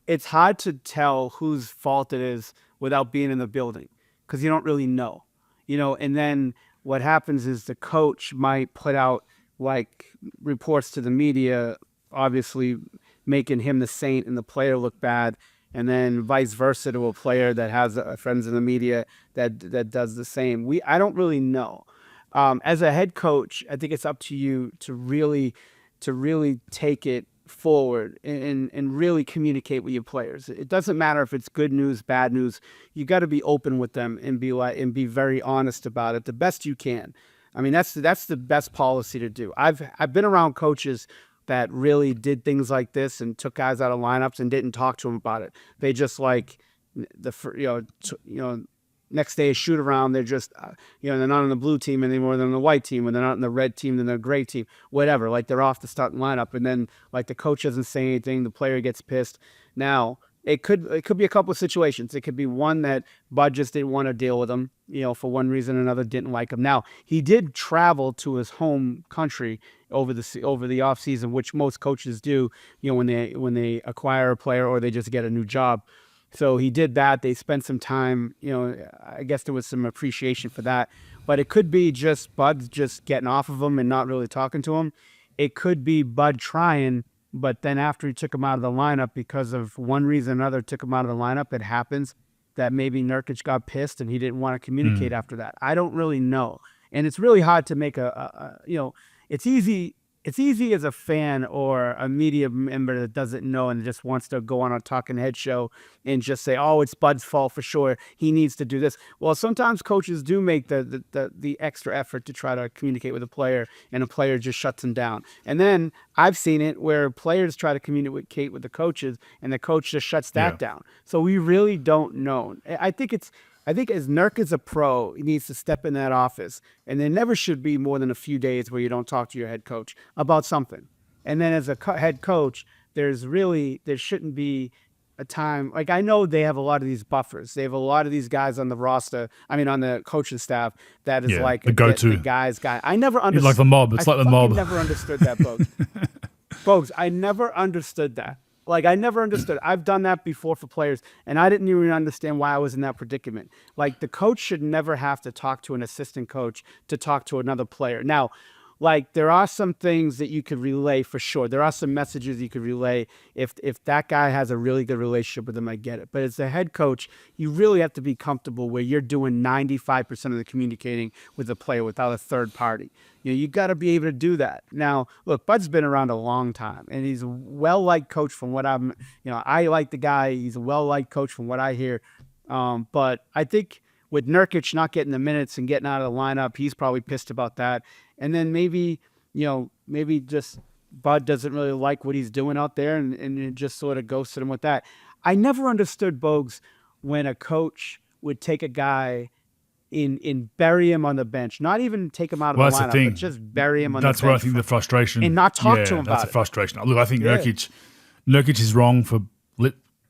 S1: It's hard to tell whose fault it is without being in the building because you don't really know, and then what happens is the coach might put out like reports to the media, obviously making him the saint and the player look bad. And then vice versa to a player that has friends in the media that does the same. I don't really know. As a head coach, I think it's up to you to really take it forward and really communicate with your players. It doesn't matter if it's good news, bad news. You got to be open with them and be very honest about it the best you can. That's the best policy to do. I've been around coaches that really did things like this and took guys out of lineups and didn't talk to them about it. They just next day, a shoot around, they're just, they're not on the blue team anymore, they're on the white team, and they're not on the red team, then they're gray team, whatever. Like, they're off the starting lineup, and then, like, the coach doesn't say anything, the player gets pissed. Now, it could be a couple of situations. It could be one that Bud just didn't want to deal with him, for one reason or another, didn't like him. Now, he did travel to his home country over the off season, which most coaches do, when they acquire a player or they just get a new job. So he did that. They spent some time, I guess there was some appreciation for that. But it could be just Bud just getting off of him and not really talking to him. It could be Bud trying, but then after he took him out of the lineup, because of one reason or another, took him out of the lineup, it happens that maybe Nurkic got pissed and he didn't want to communicate after that. I don't really know. And it's really hard to make it's easy as a fan or a media member that doesn't know and just wants to go on a talking head show and just say, oh, it's Bud's fault for sure, he needs to do this. Well, sometimes coaches do make the extra effort to try to communicate with a player, and a player just shuts them down. And then I've seen it where players try to communicate with the coaches and the coach just shuts that down. So we really don't know. I think as Nurk is a pro, he needs to step in that office, and there never should be more than a few days where you don't talk to your head coach about something. And then as a head coach, there shouldn't be a time. Like, I know they have a lot of these buffers. They have a lot of these guys on the roster, on the coaching staff, that is like
S2: the go-to.
S1: the guy. I never understood.
S2: It's like the mob. It's like the mob.
S1: I never understood that, Bogut. Bogut, I never understood that. Like, I never understood. I've done that before for players, and I didn't even understand why I was in that predicament. Like, the coach should never have to talk to an assistant coach to talk to another player. Now, like, there are some things that you could relay for sure. There are some messages you could relay. If that guy has a really good relationship with him, I get it. But as a head coach, you really have to be comfortable where you're doing 95% of the communicating with the player without a third party. You got to be able to do that. Now, look, Bud's been around a long time, and he's a well-liked coach from what I like the guy. He's a well-liked coach from what I hear. But I think with Nurkic not getting the minutes and getting out of the lineup, he's probably pissed about that. And then maybe just Bud doesn't really like what he's doing out there, and it just sort of ghosted him with that. I never understood, Bogues, when a coach would take a guy and bury him on the bench, not even take him out of the lineup, but just bury him on the bench.
S2: That's where I think the frustration,
S1: and not talk to him about it.
S2: That's the frustration. Look, I think Nurkic is wrong for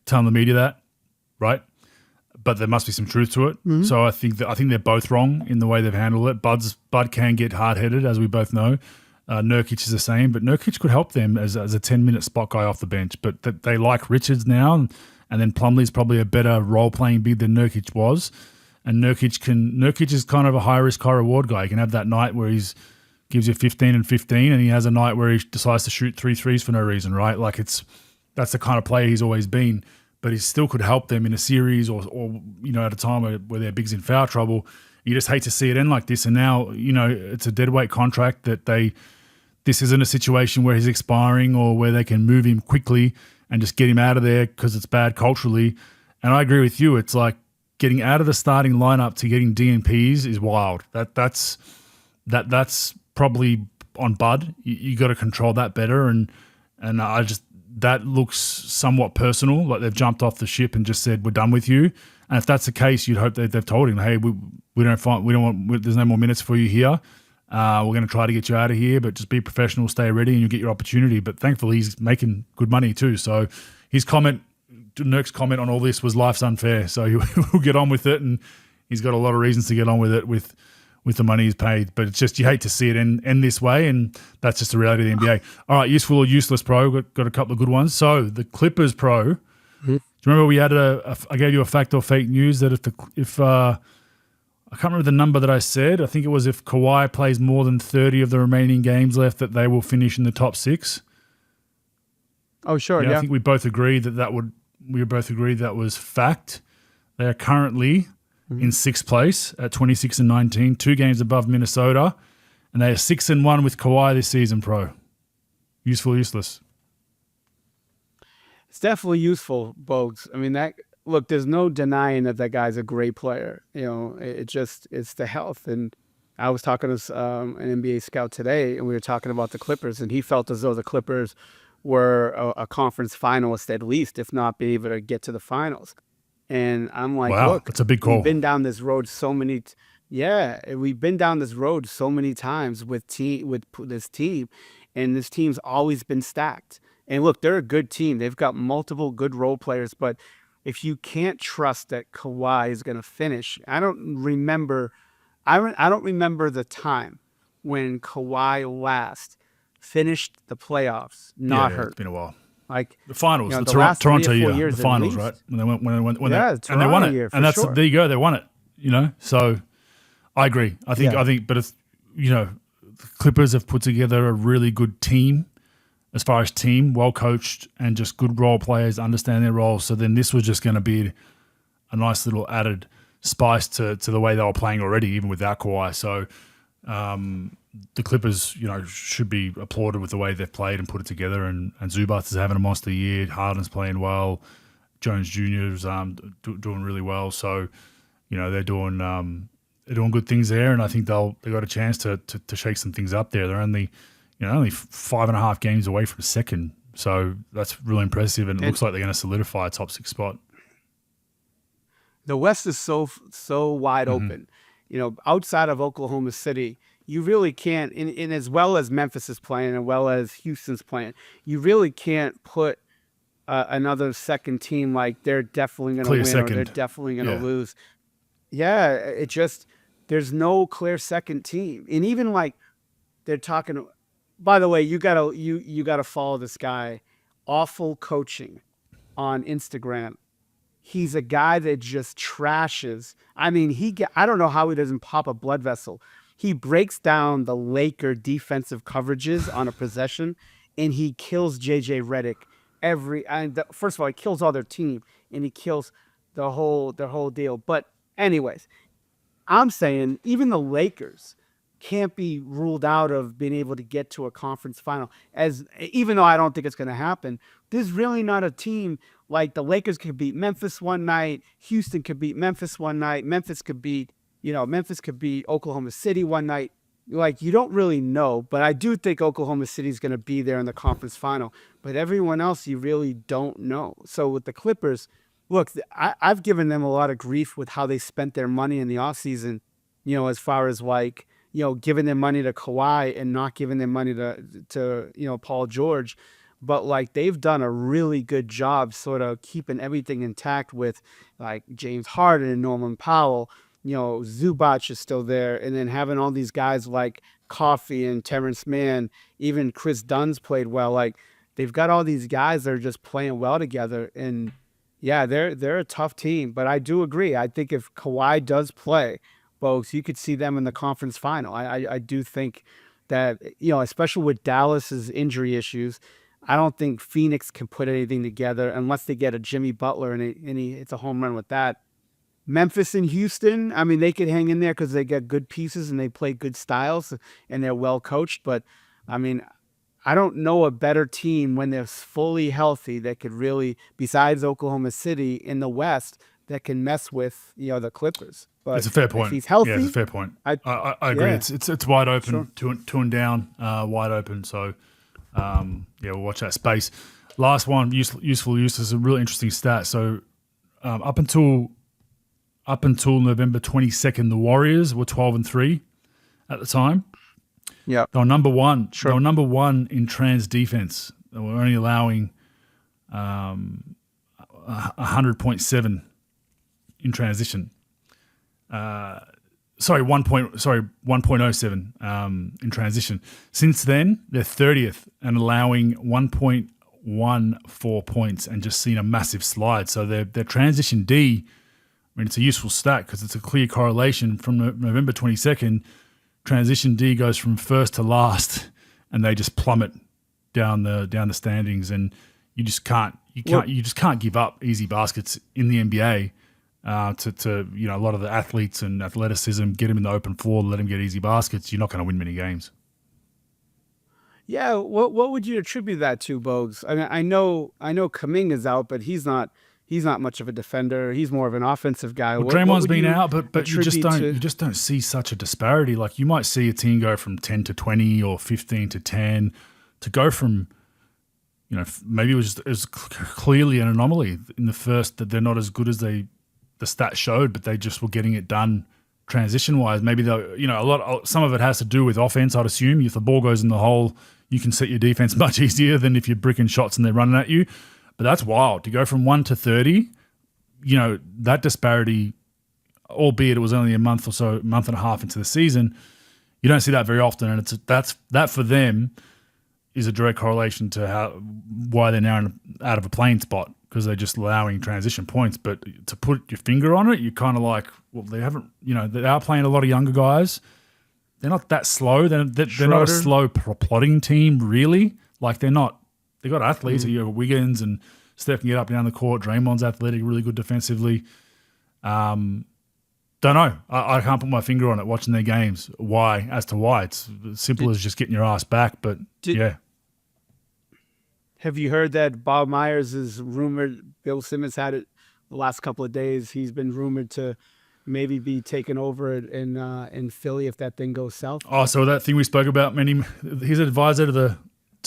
S2: telling the media that, right? But there must be some truth to it. Mm-hmm. So I think they're both wrong in the way they've handled it. Bud can get hard-headed, as we both know. Nurkic is the same, but Nurkic could help them as a 10-minute spot guy off the bench. But they like Richards now, and then Plumlee's probably a better role-playing big than Nurkic was. And Nurkic is kind of a high-risk, high-reward guy. He can have that night where he's gives you 15 and 15, and he has a night where he decides to shoot 3 threes for no reason, right? Like, that's the kind of player he's always been. But he still could help them in a series or at a time where their big's in foul trouble. You just hate to see it end like this. And now, it's a deadweight contract that this isn't a situation where he's expiring or where they can move him quickly and just get him out of there because it's bad culturally. And I agree with you. It's like getting out of the starting lineup to getting DNPs is wild. That's probably on Bud. You got to control that better. And that looks somewhat personal, like they've jumped off the ship and just said, we're done with you. And if that's the case, you'd hope that they've told him, hey, there's no more minutes for you here. We're going to try to get you out of here, but just be professional, stay ready, and you'll get your opportunity. But thankfully, he's making good money too. So Nurk's comment on all this was life's unfair. So he'll get on with it, and he's got a lot of reasons to get on with it with the money he's paid. But it's just, you hate to see it end this way, and that's just the reality of the NBA. All right, useful or useless, Pro. Got a couple of good ones. So the Clippers, Pro. Mm-hmm. Do you remember we had I gave you a fact or fake news that if I can't remember the number that I said. I think it was if Kawhi plays more than 30 of the remaining games left, that they will finish in the top 6.
S1: Oh, sure, yeah.
S2: I think we both agreed that was fact. They are currently in 6th place at 26-19, 2 games above Minnesota, and they are 6-1 with Kawhi this season, Pro. Useful, useless?
S1: It's definitely useful, Bogues. I mean, there's no denying that guy's a great player. It's the health. And I was talking to an NBA scout today, and we were talking about the Clippers, and he felt as though the Clippers were a conference finalist at least, if not be able to get to the finals. And I'm like,
S2: Wow,
S1: look,
S2: that's a big
S1: we've
S2: call.
S1: been down this road so many. Yeah, we've been down this road so many times with this team, and this team's always been stacked. And look, they're a good team. They've got multiple good role players, but if you can't trust that Kawhi is going to finish, I don't remember. I don't remember the time when Kawhi last finished the playoffs
S2: Yeah,
S1: not
S2: it's
S1: hurt.
S2: been a while.
S1: Like,
S2: The finals, the
S1: the last 3 or
S2: Toronto
S1: 4
S2: year,
S1: years
S2: the
S1: at
S2: finals,
S1: least.
S2: right? When they went,
S1: Yeah, the
S2: and they
S1: Toronto
S2: won it,
S1: year, for
S2: and that's
S1: sure.
S2: there you go, they won it. So I agree. I think, but it's the Clippers have put together a really good team as far as team, well coached, and just good role players understand their roles. So then this was just going to be a nice little added spice to the way they were playing already, even without Kawhi. So the Clippers, should be applauded with the way they've played and put it together. And Zubats is having a monster year. Harden's playing well. Jones Jr. is doing really well. So they're doing good things there, and I think they got a chance to shake some things up there. They're only 5.5 games away from second, so that's really impressive. And it looks like they're going to solidify a top 6 spot.
S1: The West is so wide open. Outside of Oklahoma City, you really can't. And as well as Memphis is playing, as well as Houston's playing, you really can't put another second team like they're definitely going to win
S2: second.
S1: or they're definitely going to lose. Yeah, it just there's no clear second team, and even like they're talking. By the way, you gotta follow this guy. Awful coaching on Instagram. He's a guy that just trashes. I mean, I don't know how he doesn't pop a blood vessel. He breaks down the Laker defensive coverages on a possession, and he kills JJ Redick first of all, he kills all their team, and he kills their whole deal. But anyways, I'm saying even the Lakers can't be ruled out of being able to get to a conference final. Even though I don't think it's going to happen, there's really not a team like the Lakers could beat Memphis one night, Houston could beat Memphis one night, Memphis could beat Oklahoma City one night. Like, you don't really know, but I do think Oklahoma City is going to be there in the conference final. But everyone else, you really don't know. So with the Clippers, look, I've given them a lot of grief with how they spent their money in the offseason, as far as like, giving their money to Kawhi and not giving their money to Paul George. But like, they've done a really good job sort of keeping everything intact with like James Harden and Norman Powell. Zubac is still there, and then having all these guys like Coffey and Terrence Mann, even Chris Dunn's played well. Like, they've got all these guys that are just playing well together, and yeah, they're a tough team. But I do agree. I think if Kawhi does play, folks, you could see them in the conference final. I do think that, especially with Dallas's injury issues, I don't think Phoenix can put anything together unless they get a Jimmy Butler and it's a home run with that. Memphis and Houston, I mean, they could hang in there because they get good pieces and they play good styles and they're well coached. But I mean, I don't know a better team when they're fully healthy that could really, besides Oklahoma City in the West, that can mess with the Clippers. But
S2: it's a fair point.
S1: If he's healthy,
S2: yeah, it's a fair point. I agree.
S1: Yeah.
S2: It's wide open,
S1: Sure.
S2: two and down, wide open. So we'll watch that space. Last one, useful use is a really interesting stat. So up until November 22nd, the Warriors were 12-3 at the time.
S1: Yeah,
S2: they were number one.
S1: Sure.
S2: They were number one in trans defense. They were only allowing 100.7 in transition. 1.07 in transition. Since then, they're 30th and allowing 1.14 points and just seen a massive slide. So their transition D, I mean, it's a useful stat because it's a clear correlation from November 22nd. Transition D goes from first to last, and they just plummet down the standings. And you just can't give up easy baskets in the NBA. To a lot of the athletes and athleticism, get them in the open floor, let them get easy baskets. You're not going to win many games.
S1: Yeah, what would you attribute that to, Bogues? I mean, I know Kuminga's out, but he's not much of a defender. He's more of an offensive guy.
S2: Well, Draymond's been out, but you just don't see such a disparity. Like, you might see a team go from 10 to 20 or 15 to 10 to go from, maybe it was clearly an anomaly in the first that they're not as good as they the stats showed, but they just were getting it done transition-wise. Maybe some of it has to do with offense, I'd assume. If the ball goes in the hole, you can set your defense much easier than if you're bricking shots and they're running at you. But that's wild. To go from 1 to 30, that disparity, albeit it was only a month and a half into the season, you don't see that very often. And that for them is a direct correlation to why they're now out of a playing spot, because they're just allowing transition points. But to put your finger on it, you're kind of like, well, they haven't, they are playing a lot of younger guys. They're not that slow. They're not a slow plotting team, really. Like they're not. They got athletes. You have Wiggins and Steph can get up and down the court. Draymond's athletic, really good defensively. Don't know. I can't put my finger on it watching their games. Why? As to why. It's as simple as just getting your ass back. But yeah.
S1: Have you heard that Bob Myers is rumored? Bill Simmons had it the last couple of days. He's been rumored to maybe be taken over in Philly if that thing goes south.
S2: Oh, so that thing we spoke about. He's an advisor to the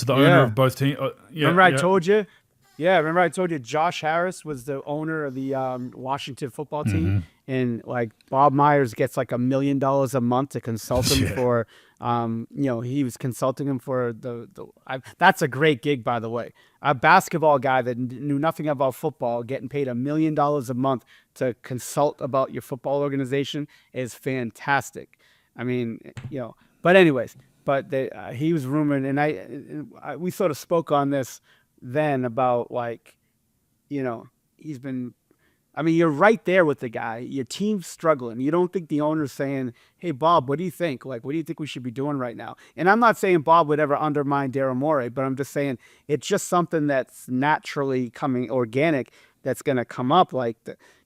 S2: owner of both teams.
S1: Remember I told you? Yeah, remember I told you Josh Harris was the owner of the Washington football team, and like Bob Myers gets like $1 million a month to consult him for, he was consulting him for that's a great gig, by the way. A basketball guy that knew nothing about football getting paid $1 million a month to consult about your football organization is fantastic. I mean, but anyways, he was rumored, and we sort of spoke on this then about he's been, you're right there with the guy. Your team's struggling. You don't think the owner's saying, hey, Bob, what do you think? Like, what do you think we should be doing right now? And I'm not saying Bob would ever undermine Daryl Morey, but I'm just saying it's just something that's naturally coming organic that's going to come up. Like,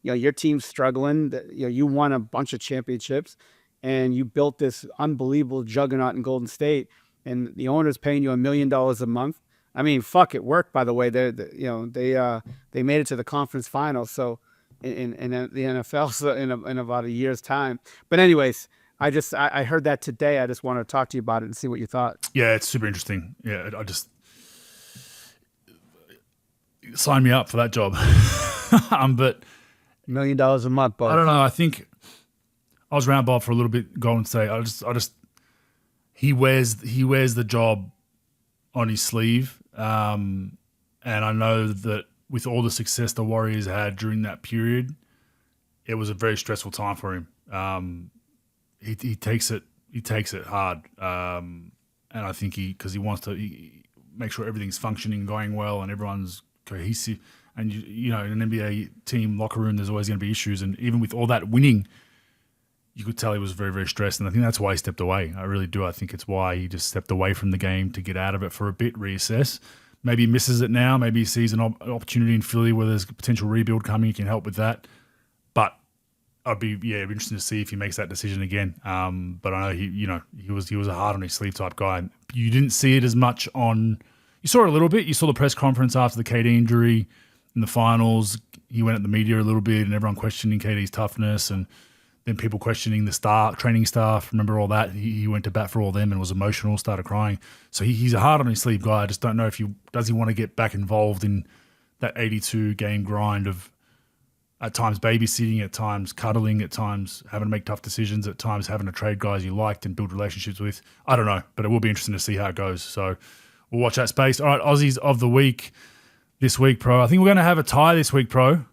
S1: your team's struggling. You won a bunch of championships and you built this unbelievable juggernaut in Golden State, and the owner's paying you $1 million a month. Fuck, it worked, by the way. They made it to the conference finals. So in the NFL, so in about a year's time. But anyways, I heard that today. I just wanted to talk to you about it and see what you thought.
S2: Yeah, it's super interesting. Yeah, I just sign me up for that job. But
S1: $1 million a month, Bob.
S2: I don't know. I think I was around Bob for a little bit. Golden State. He wears the job on his sleeve. And I know that with all the success the Warriors had during that period, it was a very stressful time for him. He takes it hard. And I think because he wants to make sure everything's functioning, going well, and everyone's cohesive. And in an NBA team locker room, there's always going to be issues. And even with all that winning, you could tell he was very, very stressed. And I think that's why he stepped away. I really do. I think it's why he just stepped away from the game to get out of it for a bit, reassess. Maybe he misses it now. Maybe he sees an opportunity in Philly where there's a potential rebuild coming. He can help with that. But I'd be interested to see if he makes that decision again. But I know he was a hard on his sleeve type guy. You didn't see it as much on. You saw it a little bit. You saw the press conference after the KD injury in the finals. He went at the media a little bit, and everyone questioning KD's toughness, and then people questioning the training staff. Remember all that? He went to bat for all them and was emotional, started crying. So he's a hard on his sleeve guy. I just don't know if does he want to get back involved in that 82 game grind of at times babysitting, at times cuddling, at times having to make tough decisions, at times having to trade guys you liked and build relationships with. I don't know, but it will be interesting to see how it goes. So we'll watch that space. All right, Aussies of the week this week, Pro. I think we're going to have a tie this week, Pro.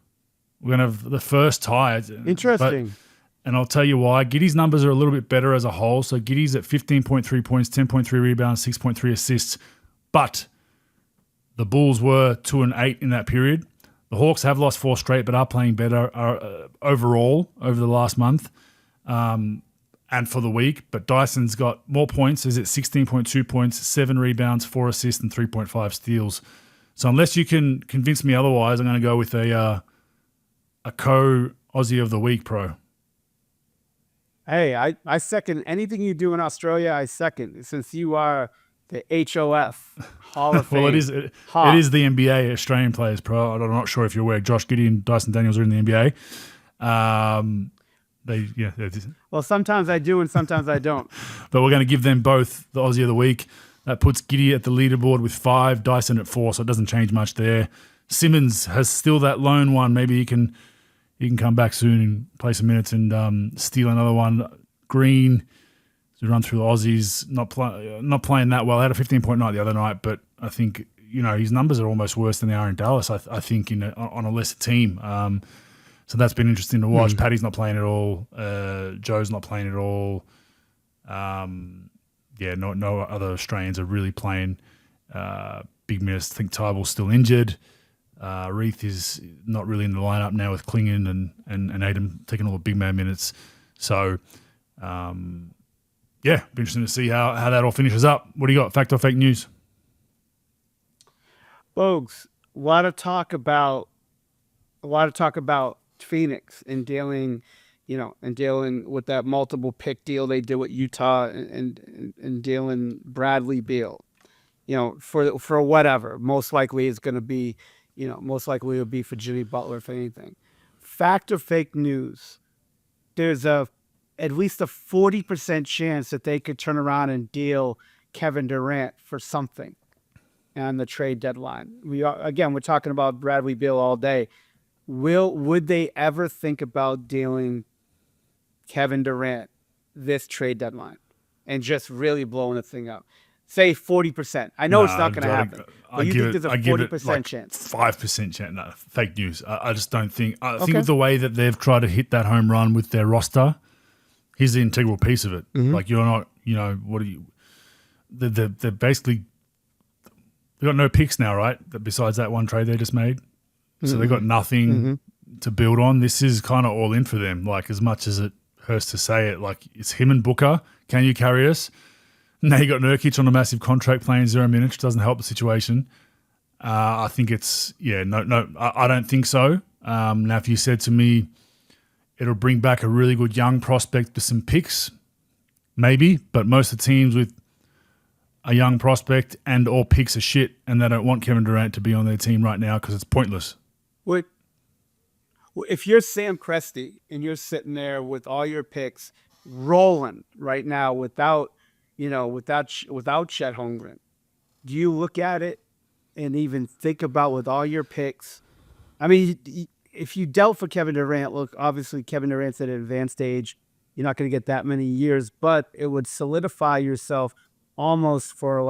S2: We're going to have the first tie.
S1: Interesting.
S2: And I'll tell you why. Giddy's numbers are a little bit better as a whole. So Giddy's at 15.3 points, 10.3 rebounds, 6.3 assists. But the Bulls were 2-8 in that period. The Hawks have lost 4 straight, but are playing better overall over the last month and for the week. But Dyson's got more points. He's at 16.2 points, 7 rebounds, 4 assists, and 3.5 steals. So unless you can convince me otherwise, I'm going to go with a co-Aussie of the week, Pro.
S1: Hey, I second anything you do in Australia. I second, since you are the HOF Hall of Fame.
S2: Well, it is the NBA Australian players, Pro. I'm not sure if you're aware. Josh Giddey and Dyson Daniels are in the NBA.
S1: Well, sometimes I do and sometimes I don't.
S2: But we're going to give them both the Aussie of the week. That puts Giddey at the leaderboard with 5, Dyson at 4, so it doesn't change much there. Simmons has still that lone one. Maybe he can he can come back soon and play some minutes and steal another one. Green, to run through the Aussies, not playing that well. Had a 15-point night the other night, but I think his numbers are almost worse than they are in Dallas. I think on a lesser team. So that's been interesting to watch. Paddy's not playing at all. Joe's not playing at all. No other Australians are really playing big minutes. I think Tyball's still injured. Reith is not really in the lineup now with Klingon and Adam taking all the big man minutes. So, be interesting to see how that all finishes up. What do you got? Fact or fake news?
S1: Bogues, a lot of talk about Phoenix and dealing with that multiple pick deal they did with Utah and dealing Bradley Beal, for whatever. Most likely it's going to be, most likely it'll be for Jimmy Butler, if anything. Fact or fake news? There's at least a 40% chance that they could turn around and deal Kevin Durant for something on the trade deadline. We're talking about Bradley Beal all day. Would they ever think about dealing Kevin Durant this trade deadline and just really blowing the thing up? Say 40%. I know it's not going to happen. But you think there's a 40% chance?
S2: 5% chance. No, fake news. I just don't think. I think with the way that they've tried to hit that home run with their roster, he's the integral piece of it. Like, you're not, what are you? They're basically, they've got no picks now, right? Besides that one trade they just made. So they've got nothing to build on. This is kind of all in for them. Like, as much as it hurts to say it, like, it's him and Booker. Can you carry us? Now you got Nurkic on a massive contract playing 0 minutes, which doesn't help the situation. I think it's, I don't think so. Now, if you said to me, it'll bring back a really good young prospect with some picks, maybe, but most of the teams with a young prospect and all picks are shit, and they don't want Kevin Durant to be on their team right now because it's pointless.
S1: If you're Sam Presti and you're sitting there with all your picks rolling right now without Chet Holmgren, do you look at it and even think about with all your picks? I mean, if you dealt for Kevin Durant, look, obviously Kevin Durant's at an advanced age. You're not going to get that many years, but it would solidify yourself almost for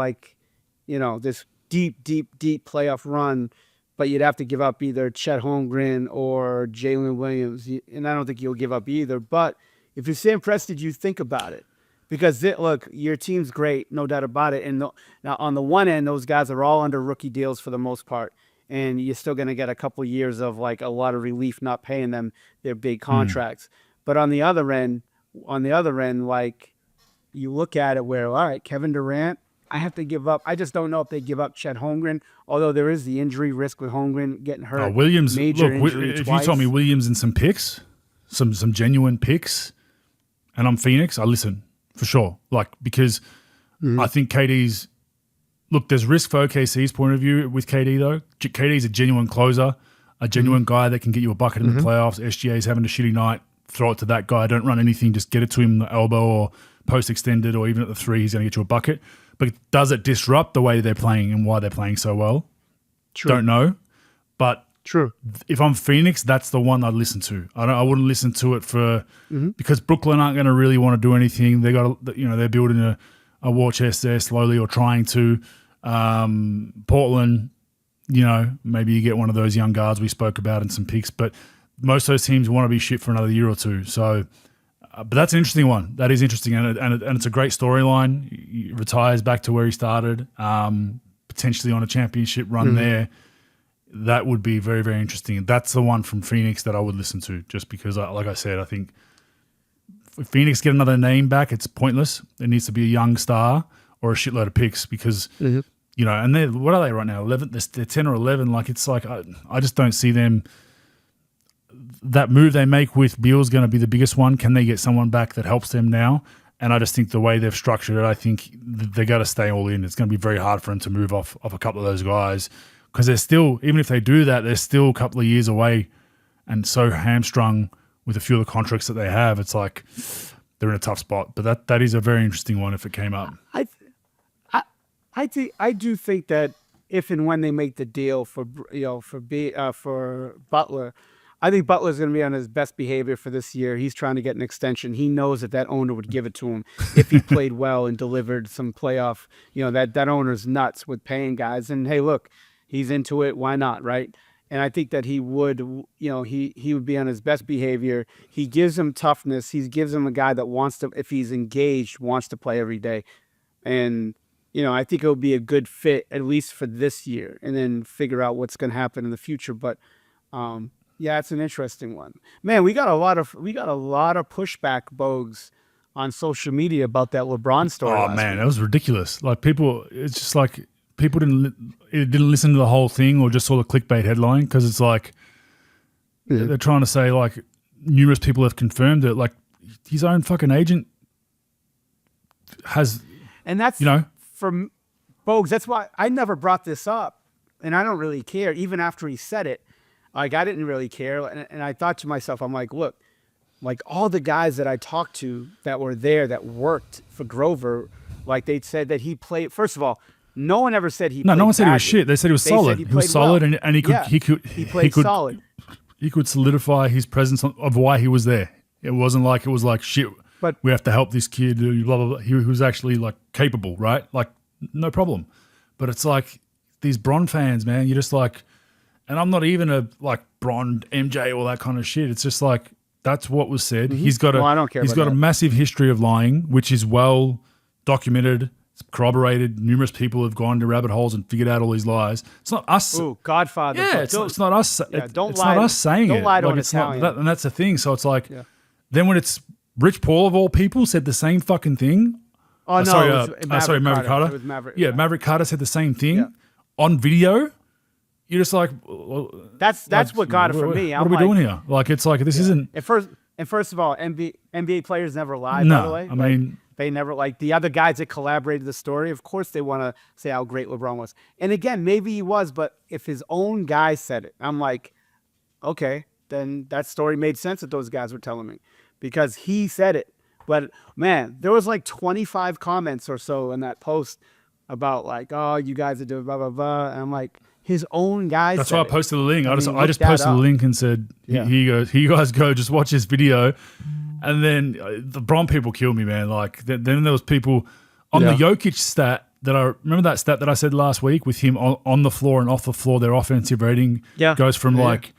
S1: this deep playoff run. But you'd have to give up either Chet Holmgren or Jalen Williams. And I don't think you'll give up either. But if you're Sam Presti, you think about it. Because, look, your team's great, no doubt about it. And now on the one end, those guys are all under rookie deals for the most part. And you're still going to get a couple of years of, a lot of relief not paying them their big contracts. But on the other end, you look at it where, all right, Kevin Durant, I have to give up. I just don't know if they give up Chet Holmgren, although there is the injury risk with Holmgren getting hurt.
S2: Williams,
S1: injury
S2: if
S1: twice.
S2: You told me Williams and some picks, some genuine picks, and I'm Phoenix, I listen for sure. Because I think KD's – look, there's risk for OKC's point of view with KD though. KD's a genuine closer, a genuine guy that can get you a bucket in the playoffs. SGA's having a shitty night, throw it to that guy. Don't run anything, just get it to him in the elbow or post extended or even at the three, he's going to get you a bucket. But does it disrupt the way they're playing and why they're playing so well? True. Don't know. But
S1: true.
S2: If I'm Phoenix, that's the one I'd listen to. I wouldn't listen to it for because Brooklyn aren't going to really want to do anything. They got they're building a war chest there slowly or trying to. Portland, maybe you get one of those young guards we spoke about and some picks, but most of those teams want to be shit for another year or two. So, but that's an interesting one. That is interesting, and it's a great storyline. He retires back to where he started, potentially on a championship run there. That would be very, very interesting. That's the one from Phoenix that I would listen to, just because, like I said, I think if Phoenix get another name back, it's pointless. It needs to be a young star or a shitload of picks because, and what are they right now? 11. They're 10 or 11. I just don't see them. That move they make with Beal is going to be the biggest one. Can they get someone back that helps them now? And I just think the way they've structured it, I think they got to stay all in. It's going to be very hard for them to move off a couple of those guys because they're still, even if they do that, they're still a couple of years away and so hamstrung with a few of the contracts that they have. It's like they're in a tough spot. But that is a very interesting one if it came up.
S1: I do think that if and when they make the deal for Butler, I think Butler's going to be on his best behavior for this year. He's trying to get an extension. He knows that owner would give it to him if he played well and delivered some playoff. That owner's nuts with paying guys. And hey, look, he's into it. Why not, right? And I think that he would, he would be on his best behavior. He gives him toughness. He gives him a guy that wants to, if he's engaged, wants to play every day. And, I think it would be a good fit, at least for this year, and then figure out what's going to happen in the future. But, yeah, it's an interesting one. Man, we got a lot of pushback, Bogues, on social media about that LeBron story.
S2: Oh man, that was ridiculous. Like it's just like people didn't listen to the whole thing or just saw the clickbait headline, because it's like they're trying to say like numerous people have confirmed it. Like his own fucking agent has,
S1: and that's from Bogues. That's why I never brought this up, and I don't really care. Even after he said it, like I didn't really care, and I thought to myself, I'm like, look, like all the guys that I talked to that were there that worked for Grover, like they said that he played. First of all, no one ever said he.
S2: No,
S1: played
S2: no one said
S1: badly.
S2: he was shit. They said he was solid. He was solid, well. and he
S1: played solid.
S2: He could solidify his presence of why he was there. It wasn't like it was like shit. But we have to help this kid. Blah blah blah. He was actually like capable, right? Like no problem. But it's like these Bron fans, man. You're just like. And I'm not even a like Bron, MJ, all that kind of shit. It's just like that's what was said.
S1: Mm-hmm.
S2: He's got
S1: I don't care.
S2: He's got
S1: that.
S2: a massive history of lying, which is well documented. It's corroborated. Numerous people have gone to rabbit holes and figured out all these lies. It's not us.
S1: Ooh, Godfather.
S2: Yeah, it's not us.
S1: Yeah, don't
S2: it's
S1: lie.
S2: Not us saying
S1: don't
S2: it.
S1: lie to
S2: like,
S1: an
S2: it's not
S1: Italian.
S2: that, and that's the thing. So it's like, then when it's Rich Paul of all people said the same fucking thing.
S1: Oh no,
S2: sorry, Maverick Carter.
S1: It was Maverick.
S2: Yeah, Maverick Carter said the same thing on video. You're just like,
S1: that's what got it for me.
S2: What are we doing here? Like, it's like this isn't.
S1: And first of all, NBA players never lie.
S2: No,
S1: by the way,
S2: I mean
S1: they never like the other guys that collaborated the story. Of course, they want to say how great LeBron was. And again, maybe he was, but if his own guy said it, I'm like, okay, then that story made sense that those guys were telling me because he said it. But man, there was like 25 comments or so in that post about like, oh, you guys are doing blah blah blah. And I'm like. His own guys.
S2: That's why I posted the link. I just posted the link and said,
S1: Yeah.
S2: "Here you guys go. Just watch this video." And then the Bron people killed me, man. Like then there was people on the Jokic stat that I remember that stat that I said last week with him on the floor and off the floor. Their offensive rating goes from like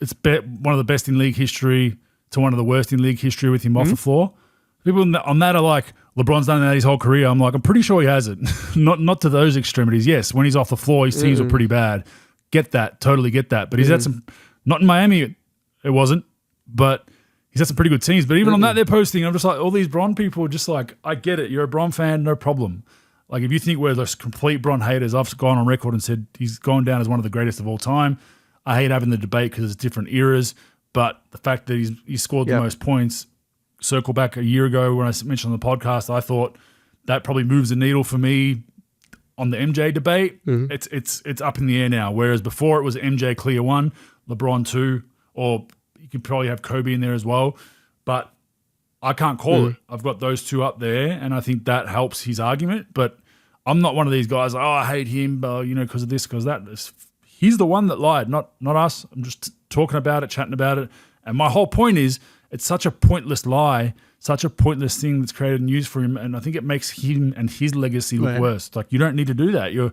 S2: it's one of the best in league history to one of the worst in league history with him off the floor. People on that are like, LeBron's done that his whole career. I'm like, I'm pretty sure he hasn't. not to those extremities. Yes, when he's off the floor, his teams were pretty bad. Get that. Totally get that. But he's had some, not in Miami, it wasn't, but he's had some pretty good teams. But even on that, they're posting. I'm just like, all these Bron people are just like, I get it. You're a Bron fan, no problem. Like, if you think we're just complete Bron haters, I've gone on record and said he's gone down as one of the greatest of all time. I hate having the debate because it's different eras. But the fact that he scored the most points, circle back a year ago when I mentioned on the podcast, I thought that probably moves the needle for me on the MJ debate. It's up in the air now. Whereas before it was MJ clear 1, LeBron 2, or you could probably have Kobe in there as well. But I can't call it. I've got those two up there, and I think that helps his argument. But I'm not one of these guys, I hate him, because of this, because that. He's the one that lied, not us. I'm just talking about it, chatting about it. And my whole point is, it's such a pointless lie, such a pointless thing that's created news for him, and I think it makes him and his legacy look worse. Like, you don't need to do that. You're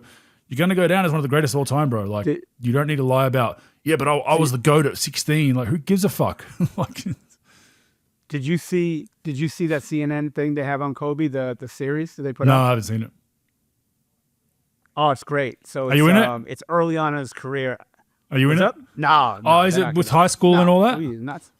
S2: going to go down as one of the greatest of all time, bro. Like, you don't need to lie about, but I was the GOAT at 16. Like, who gives a fuck? Like,
S1: Did you see that CNN thing they have on Kobe, the series that they put
S2: no,
S1: out?
S2: I haven't seen it.
S1: Oh, it's great. So
S2: Are you in it?
S1: It's early on in his career.
S2: Are you in it?
S1: No.
S2: Oh, is it with high school and all that?
S1: Nuts.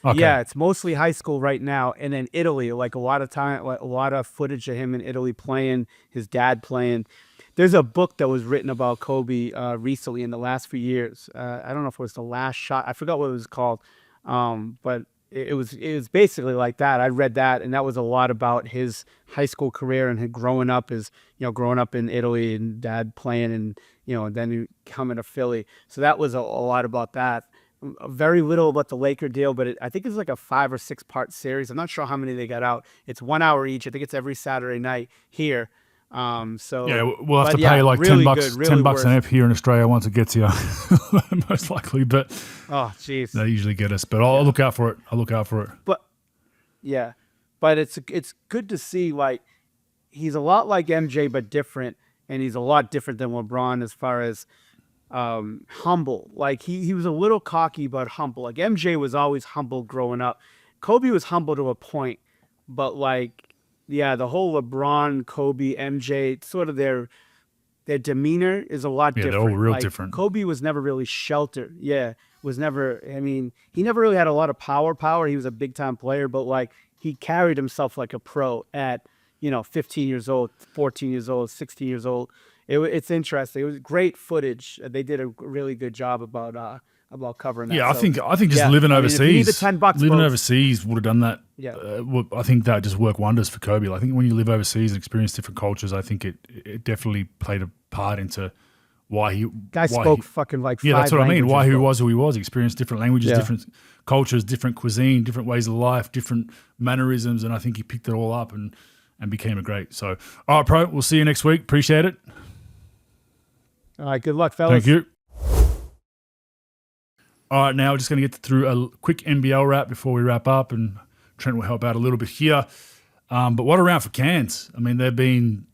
S2: Okay.
S1: Yeah, it's mostly high school right now, and then Italy. Like a lot of footage of him in Italy playing, his dad playing. There's a book that was written about Kobe recently in the last few years. I don't know if it was The Last Shot. I forgot what it was called, but it was basically like that. I read that, and that was a lot about his high school career and growing up in Italy and dad playing, and and then coming to Philly. So that was a lot about that. Very little about the Laker deal, but I think it's like a 5 or 6 part series. I'm not sure how many they got out. It's 1 hour each. I think it's every Saturday night here. So
S2: Yeah, we'll have
S1: but
S2: to
S1: yeah,
S2: pay like
S1: really
S2: $10,
S1: good, really
S2: $10 an
S1: worth-
S2: ep here in Australia once it gets here, most likely. But
S1: Oh, jeez.
S2: they usually get us. But I'll look out for it. I'll look out for it.
S1: But yeah, but it's good to see, like, he's a lot like MJ but different, and he's a lot different than LeBron as far as humble. Like he was a little cocky but humble. Like MJ was always humble growing up. Kobe was humble to a point, but like, yeah, the whole LeBron, Kobe, MJ, sort of their demeanor is a lot different.
S2: They're all real
S1: Like,
S2: different.
S1: Kobe was never really sheltered. Yeah, was never. I mean, he never really had a lot of power. He was a big time player, but like he carried himself like a pro at 15 years old, 14 years old, 16 years old. It's interesting. It was great footage. They did a really good job about covering that.
S2: Yeah, I
S1: So,
S2: think just
S1: yeah,
S2: living
S1: I mean, if you need
S2: overseas,
S1: the $10,
S2: living
S1: folks,
S2: overseas would have done that.
S1: Yeah.
S2: I think that just worked wonders for Kobe. I think when you live overseas and experience different cultures, I think it definitely played a part into why he
S1: spoke fucking like
S2: yeah,
S1: five
S2: that's what I mean. Why
S1: languages,
S2: he
S1: bro.
S2: was who he was, experienced different languages,
S1: Yeah.
S2: different cultures, different cuisine, different ways of life, different mannerisms, and I think he picked it all up and became a great. So, all right, Pro, we'll see you next week. Appreciate it.
S1: All right, good luck, fellas.
S2: Thank you. All right, now we're just going to get through a quick NBL wrap before we wrap up, and Trent will help out a little bit here. But what a round for Cairns. I mean, they've been,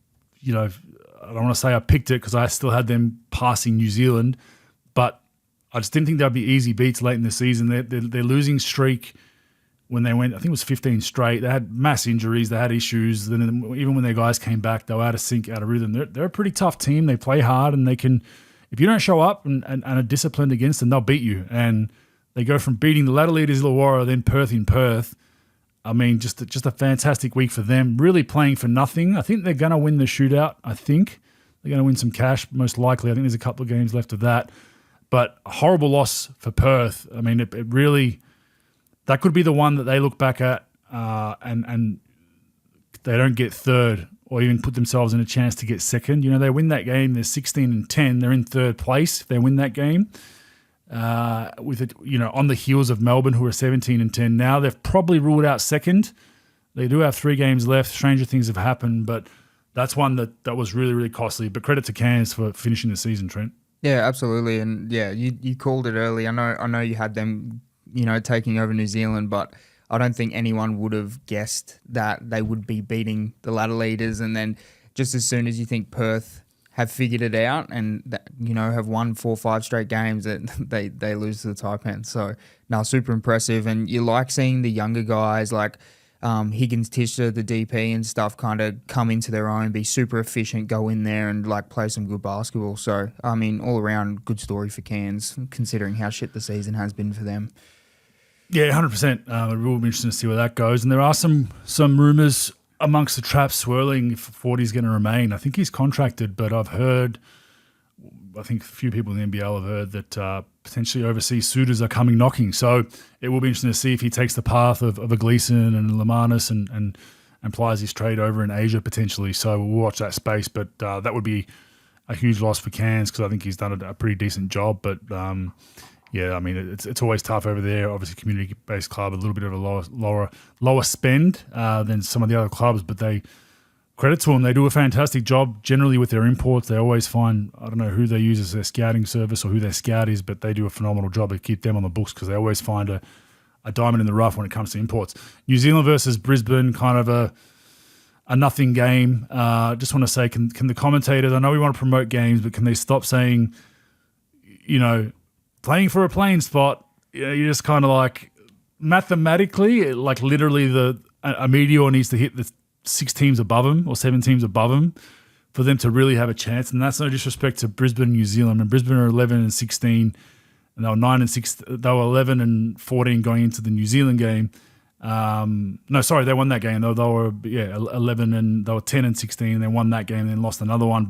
S2: I don't want to say I picked it because I still had them passing New Zealand, but I just didn't think they'd be easy beats late in the season. Their losing streak when they went, I think it was 15 straight. They had mass injuries. They had issues. Then even when their guys came back, they were out of sync, out of rhythm. They're a pretty tough team. They play hard, and they can, if you don't show up and are disciplined against them, they'll beat you. And they go from beating the ladder leaders Illawarra, then Perth in Perth. I mean, just a fantastic week for them. Really playing for nothing. I think they're going to win the shootout. I think they're going to win some cash, most likely. I think there's a couple of games left of that. But a horrible loss for Perth. I mean, it really, that could be the one that they look back at and they don't get third or even put themselves in a chance to get second. They win that game. They're 16-10. They're in third place if they win that game. With it, on the heels of Melbourne, who are 17-10 now. They've probably ruled out second. They do have 3 games left. Stranger things have happened, but that's one that was really, really costly. But credit to Cairns for finishing the season, Trent.
S3: Yeah, absolutely. And yeah, you called it early. I know you had them, taking over New Zealand, but I don't think anyone would have guessed that they would be beating the ladder leaders. And then just as soon as you think Perth have figured it out and have won 4 or 5 straight games, that they lose to the Taipans. So no, super impressive. And you like seeing the younger guys like Higgins, Tisha, the DP and stuff kind of come into their own, be super efficient, go in there and like play some good basketball. So I mean, all around good story for Cairns, considering how shit the season has been for them.
S2: Yeah, 100%. It will be interesting to see where that goes. And there are some rumours amongst the traps swirling if Forty's going to remain. I think he's contracted, but I think a few people in the NBL have heard that potentially overseas suitors are coming knocking. So it will be interesting to see if he takes the path of a Gleeson and Lamanis and plies his trade over in Asia potentially. So we'll watch that space. But that would be a huge loss for Cairns because I think he's done a pretty decent job. But yeah, I mean, it's always tough over there. Obviously, community-based club, a little bit of a lower spend than some of the other clubs, but credit to them. They do a fantastic job generally with their imports. They always find, I don't know who they use as their scouting service or who their scout is, but they do a phenomenal job to keep them on the books because they always find a diamond in the rough when it comes to imports. New Zealand versus Brisbane, kind of a nothing game. Just want to say, can the commentators, I know we want to promote games, but can they stop saying, playing for a playing spot, you're just kind of like mathematically, like literally a Meteor needs to hit the 6 teams above them or 7 teams above them for them to really have a chance. And that's no disrespect to Brisbane and New Zealand. And Brisbane are 11-16 and they were 9-6. They were 11-14 going into the New Zealand game. No, sorry, they won that game. They were 11 and they were 10-16 and they won that game and then lost another one.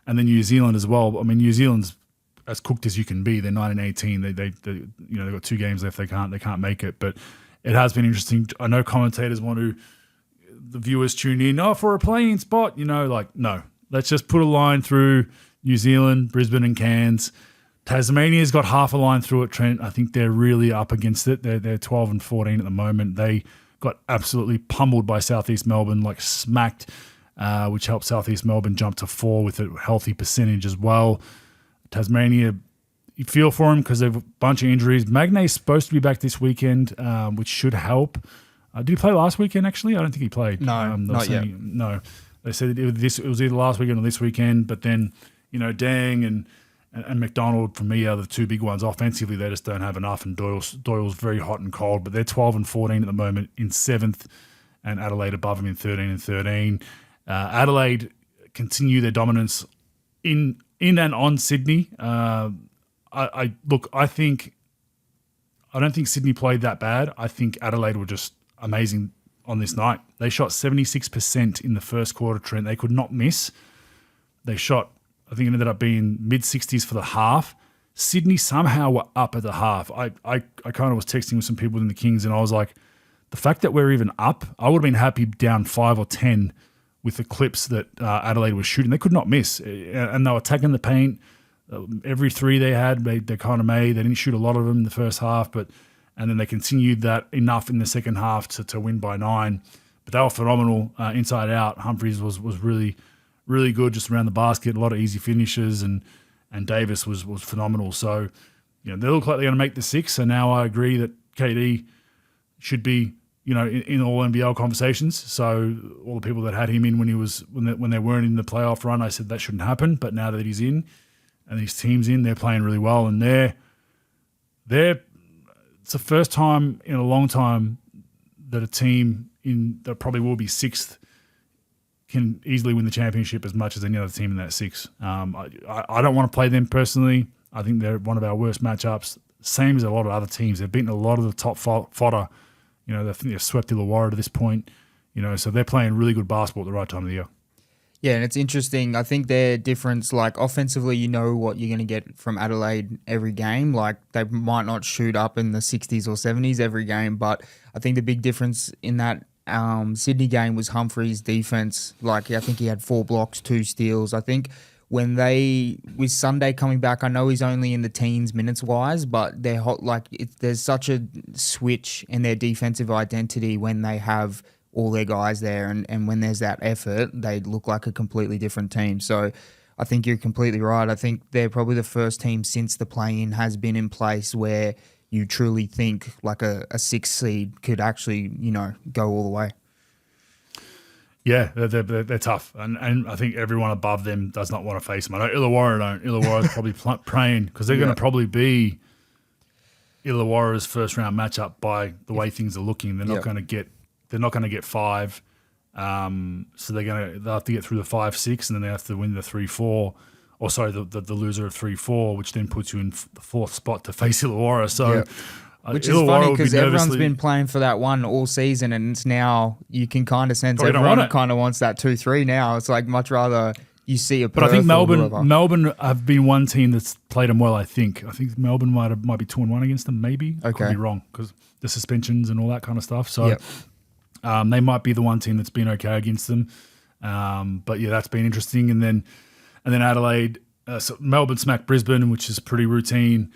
S2: And then New Zealand as well. I mean, New Zealand's as cooked as you can be. They're 9-18. They've got 2 games left. They can't make it. But it has been interesting. I know commentators want to, the viewers tune in, for a playing spot, no. Let's just put a line through New Zealand, Brisbane and Cairns. Tasmania's got half a line through it, Trent. I think they're really up against it. They're 12-14 at the moment. They got absolutely pummeled by Southeast Melbourne, like smacked. which helped Southeast Melbourne jump to 4 with a healthy percentage as well. Tasmania, you feel for him because they have a bunch of injuries. Magnay's supposed to be back this weekend, which should help. Did he play last weekend, actually? I don't think he played.
S3: No, not yet.
S2: No. They said it was either last weekend or this weekend, but then, Dang and McDonald, for me, are the two big ones. Offensively, they just don't have enough, and Doyle's very hot and cold, but they're 12 and 14 at the moment in 7th, and Adelaide above them in 13 and 13. Adelaide continue their dominance in and on Sydney. I don't think Sydney played that bad. I think Adelaide were just amazing on this night. They shot 76% in the first quarter, Trent. They could not miss. They shot, I think it ended up being mid-60s for the half. Sydney somehow were up at the half. I kind of was texting with some people in the Kings, and I was like, the fact that we're even up, I would have been happy down 5 or 10 with the clips that Adelaide was shooting. They could not miss, and they were attacking the paint. Every three they had, they kind of made. They didn't shoot a lot of them in the first half, and then they continued that enough in the second half to win by 9. But they were phenomenal inside out. Humphries was really, really good just around the basket, a lot of easy finishes, and Davis was phenomenal. So, they look like they're going to make the 6. So now I agree that KD should be, in all NBL conversations. So all the people that had him in when they weren't in the playoff run, I said that shouldn't happen. But now that he's in and his team's in, they're playing really well, and it's the first time in a long time that a team that probably will be 6th can easily win the championship as much as any other team in that 6. I don't want to play them personally. I think they're one of our worst matchups. Same as a lot of other teams. They've beaten a lot of the top fodder. They've swept Illawarra to this point. So they're playing really good basketball at the right time of the year.
S3: Yeah, and it's interesting. I think their difference, like offensively, what you're going to get from Adelaide every game. Like they might not shoot up in the 60s or 70s every game, but I think the big difference in that Sydney game was Humphries' defense. Like I think he had 4 blocks, 2 steals. I think with Sunday coming back, I know he's only in the teens minutes wise, but they're hot. Like there's such a switch in their defensive identity when they have all their guys there, and when there's that effort, they look like a completely different team. So I think you're completely right. I think they're probably the first team since the play-in has been in place where you truly think like a 6 seed could actually, go all the way.
S2: Yeah, they're tough, and I think everyone above them does not want to face them. I know Illawarra don't. Illawarra's probably praying because they're going to probably be Illawarra's first round matchup by the way things are looking. They're not going to get. They're not going to get 5, so they'll have to get through the 5-6, and then they have to win the 3-4, or sorry, the loser of 3-4, which then puts you in the 4th spot to face Illawarra. So,
S3: which is funny because everyone's been playing for that one all season, and it's now you can kind of sense everyone kind of wants that 2-3 now. It's like much rather you see a. But
S2: I think Melbourne have been one team that's played them well. I think Melbourne might be 2-1 against them. Maybe I could be wrong because the suspensions and all that kind of stuff. So. Yep. They might be the one team that's been okay against them, but yeah, that's been interesting. And then Adelaide, so Melbourne smacked Brisbane, which is pretty routine.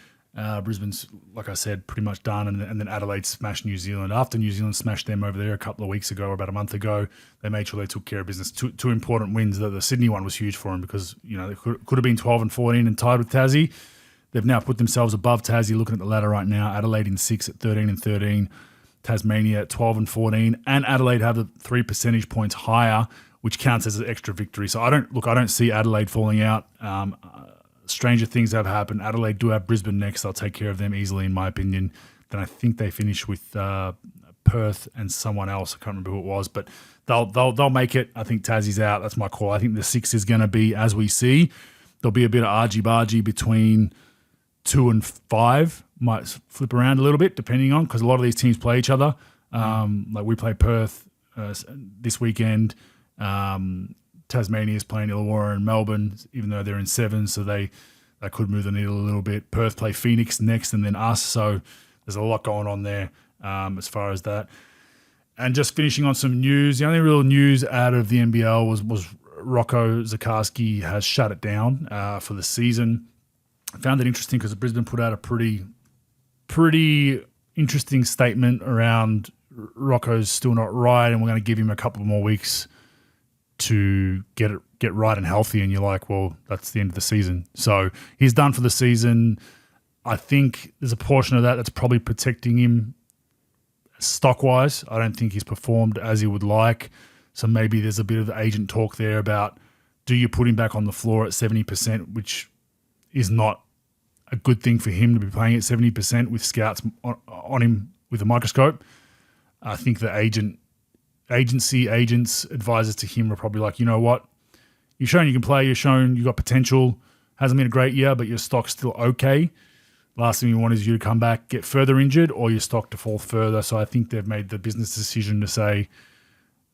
S2: Brisbane's, like I said, pretty much done, and then Adelaide smashed New Zealand. After New Zealand smashed them over there a couple of weeks ago, or about a month ago, they made sure they took care of business. Two important wins. The Sydney one was huge for them because they could have been 12 and 14 and tied with Tassie. They've now put themselves above Tassie. Looking at the ladder right now, Adelaide in 6 at 13 and 13. Tasmania at 12 and 14, and Adelaide have the 3 percentage points higher, which counts as an extra victory. So I don't see Adelaide falling out. Stranger things have happened. Adelaide do have Brisbane next. They'll take care of them easily, in my opinion. Then I think they finish with Perth and someone else. I can't remember who it was, but they'll make it. I think Tassie's out. That's my call. I think the 6 is going to be, as we see, there'll be a bit of argy-bargy between 2 and 5. Might flip around a little bit depending on, because a lot of these teams play each other. Like we play Perth this weekend. Tasmania is playing Illawarra and Melbourne, even though they're in 7, so they could move the needle a little bit. Perth play Phoenix next and then us, so there's a lot going on there as far as that. And just finishing on some news, the only real news out of the NBL was Rocco Zakarsky has shut it down for the season. I found it interesting because Brisbane put out a pretty interesting statement around Rocco's still not right, and we're going to give him a couple more weeks to get right and healthy, and you're like, well, that's the end of the season. So he's done for the season. I think there's a portion of that that's probably protecting him stock-wise. I don't think he's performed as he would like. So maybe there's a bit of agent talk there about, do you put him back on the floor at 70%, which is not a good thing for him to be playing at 70% with scouts on him with a microscope. I think the agents, advisors to him are probably like, you know what? You've shown you can play. You've shown you've got potential. Hasn't been a great year, but your stock's still okay. Last thing we want is you to come back, get further injured, or your stock to fall further. So I think they've made the business decision to say,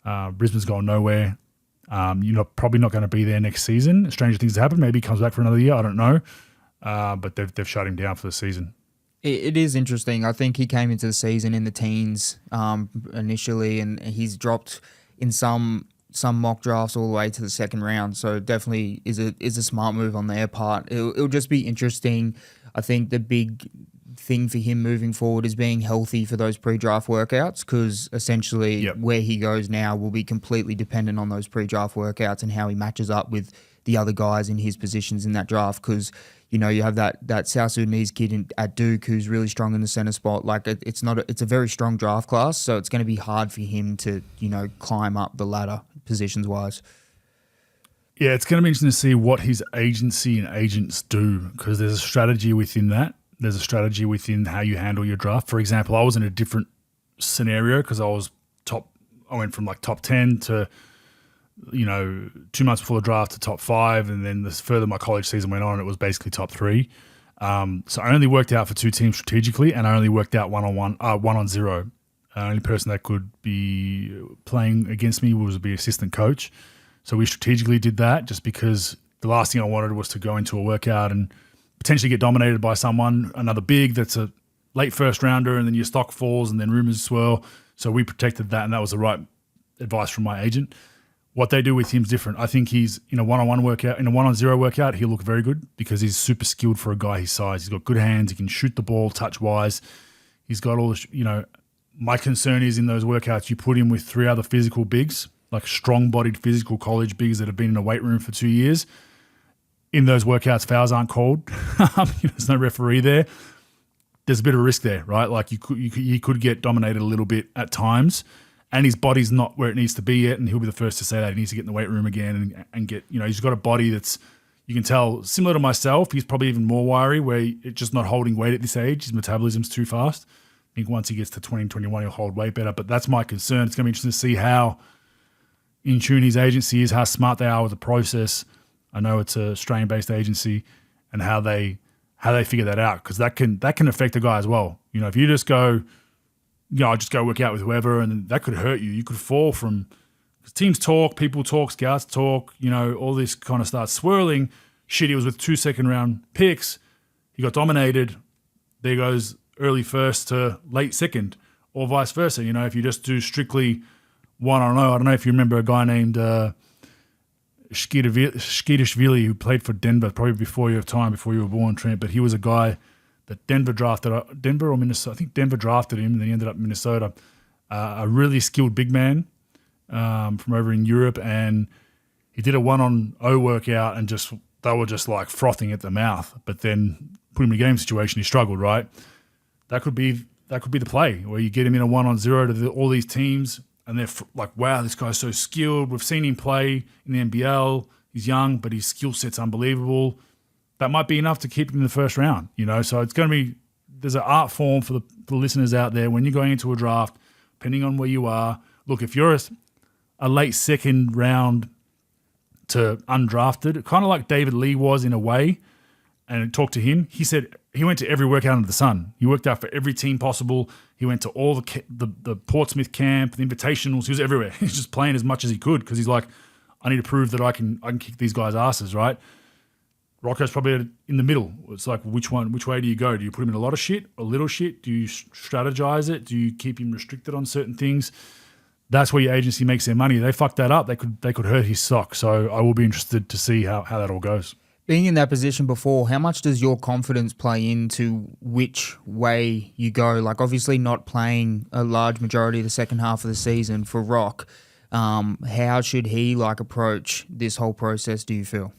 S2: Brisbane's going nowhere. You're probably not going to be there next season. Stranger things happen. Maybe he comes back for another year. I don't know. But they've shut him down for the season.
S3: It is interesting. I think he came into the season in the teens initially, and he's dropped in some mock drafts all the way to the second round. So definitely is a smart move on their part. It'll just be interesting. I think the big thing for him moving forward is being healthy for those pre-draft workouts, because essentially where he goes now will be completely dependent on those pre-draft workouts and how he matches up with the other guys in his positions in that draft. Because you have that South Sudanese kid at Duke who's really strong in the center spot. Like it's a very strong draft class, so it's going to be hard for him to climb up the ladder positions wise.
S2: Yeah, it's going to be interesting to see what his agency and agents do, because there's a strategy within that. There's a strategy within how you handle your draft. For example, I was in a different scenario because I went from like top 10 to 2 months before the draft to top 5, and then the further my college season went on, it was basically top 3. So I only worked out for 2 teams strategically, and I only worked out 1-on-0. The only person that could be playing against me was the assistant coach. So we strategically did that just because the last thing I wanted was to go into a workout and potentially get dominated by someone, another big that's a late first rounder, and then your stock falls and then rumors swirl. So we protected that, and that was the right advice from my agent. What they do with him is different. I think he's in a 1-on-1 workout, in a 1-on-0 workout, he'll look very good because he's super skilled for a guy his size. He's got good hands. He can shoot the ball touch-wise. He's got all the, my concern is in those workouts, you put him with 3 other physical bigs, like strong-bodied physical college bigs that have been in a weight room for 2 years. In those workouts, fouls aren't called. There's no referee there. There's a bit of a risk there, right? Like he could get dominated a little bit at times, and his body's not where it needs to be yet, and he'll be the first to say that. He needs to get in the weight room again and get, he's got a body that's, you can tell, similar to myself, he's probably even more wiry, where it's just not holding weight at this age. His metabolism's too fast. I think once he gets to 20, 21, he'll hold weight better, but that's my concern. It's going to be interesting to see how in tune his agency is, how smart they are with the process. I know it's a Australian-based agency, and how they figure that out, because that can affect a guy as well. If you just go, I just go work out with whoever, and that could hurt you. You could fall from, because teams talk, people talk, scouts talk, all this kind of starts swirling. Shit, he was with 2 second-round picks. He got dominated. There goes early first to late second, or vice versa. If you just do strictly 1-on-0, I don't know if you remember a guy named Shkidishvili, who played for Denver probably before your time, before you were born, Trent, but he was a guy that Denver or Minnesota, I think Denver drafted him, and then he ended up in Minnesota. A really skilled big man from over in Europe, and he did a 1-on-0 workout, and they were just like frothing at the mouth. But then put him in a game situation, he struggled, right? That could be the play, where you get him in a 1-on-0 to all these teams, and they're like, wow, this guy's so skilled. We've seen him play in the NBL. He's young, but his skill set's unbelievable. That might be enough to keep him in the first round, So it's going to be, there's an art form for the listeners out there when you're going into a draft, depending on where you are. Look, if you're a late second round to undrafted, kind of like David Lee was in a way, and talked to him, he said he went to every workout under the sun. He worked out for every team possible. He went to all the Portsmouth camp, the invitationals. He was everywhere. He was just playing as much as he could, because he's like, I need to prove that I can kick these guys' asses, right? Rocco's probably in the middle. It's like, which way do you go? Do you put him in a lot of shit, a little shit? Do you strategize it? Do you keep him restricted on certain things? That's where your agency makes their money. They fuck that up, they could hurt his stock. So I will be interested to see how that all goes.
S3: Being in that position before, how much does your confidence play into which way you go? Like, obviously not playing a large majority of the second half of the season for Rock. How should he approach this whole process, do you feel?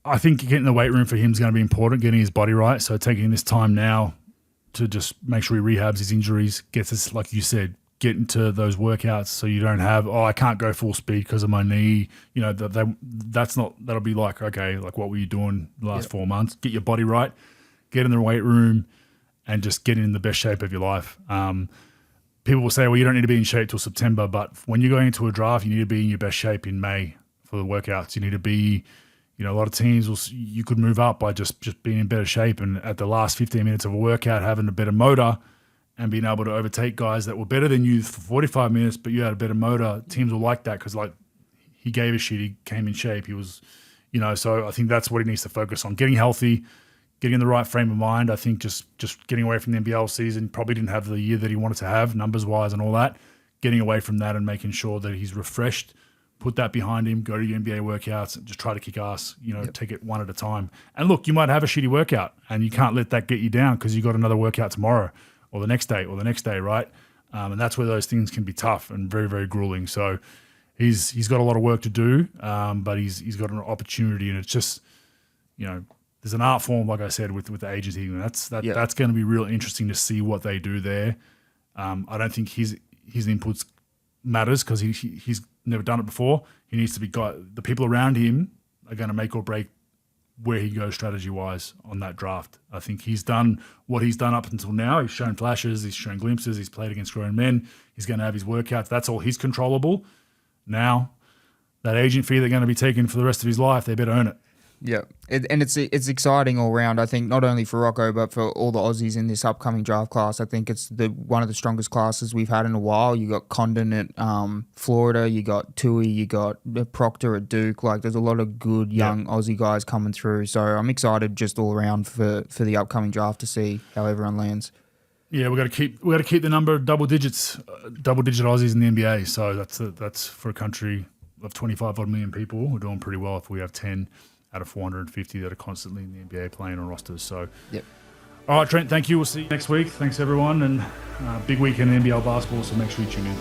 S2: I think getting the weight room for him is going to be important, getting his body right. So taking this time now to just make sure he rehabs his injuries, gets us, like you said, get into those workouts so you don't have, I can't go full speed because of my knee. That'll be okay, what were you doing the last 4 months? Get your body right, get in the weight room, and just get in the best shape of your life. People will say, well, you don't need to be in shape till September, but when you're going into a draft, you need to be in your best shape in May for the workouts. You need to be, a lot of teams you could move up by just being in better shape, and at the last 15 minutes of a workout, having a better motor and being able to overtake guys that were better than you for 45 minutes, but you had a better motor. Teams will like that because he gave a shit, he came in shape, he was, so I think that's what he needs to focus on, getting healthy, getting in the right frame of mind. I think just getting away from the NBL season, probably didn't have the year that he wanted to have numbers-wise and all that, getting away from that and making sure that he's refreshed, put that behind him, go to your NBA workouts, and just try to kick ass, take it one at a time. And look, you might have a shitty workout and you can't let that get you down because you got another workout tomorrow or the next day, right? And that's where those things can be tough and very, very grueling. So he's got a lot of work to do, but he's got an opportunity, and it's just, there's an art form, like I said, with the agency, and that's going to be real interesting to see what they do there. I don't think his inputs matters because he's never done it before. He needs to be the people around him are going to make or break where he goes strategy-wise on that draft. I think he's done what he's done up until now. He's shown flashes, he's shown glimpses, he's played against grown men, he's going to have his workouts. That's all he's controllable. Now, that agent fee they're going to be taking for the rest of his life, they better earn it.
S3: Yeah, and it's exciting all round. I think not only for Rocco but for all the Aussies in this upcoming draft class. I think it's one of the strongest classes we've had in a while. You got Condon at Florida, you got Tui, you got Proctor at Duke. There's a lot of good young Aussie guys coming through. So I'm excited just all around for the upcoming draft to see how everyone lands.
S2: Yeah, we got to keep the number of double-digit Aussies in the NBA. So that's for a country of 25 odd million people. We're doing pretty well if we have 10 out of 450 that are constantly in the NBA playing on rosters. So, all right, Trent, thank you. We'll see you next week. Thanks, everyone. And big weekend in NBL basketball, so make sure you tune in.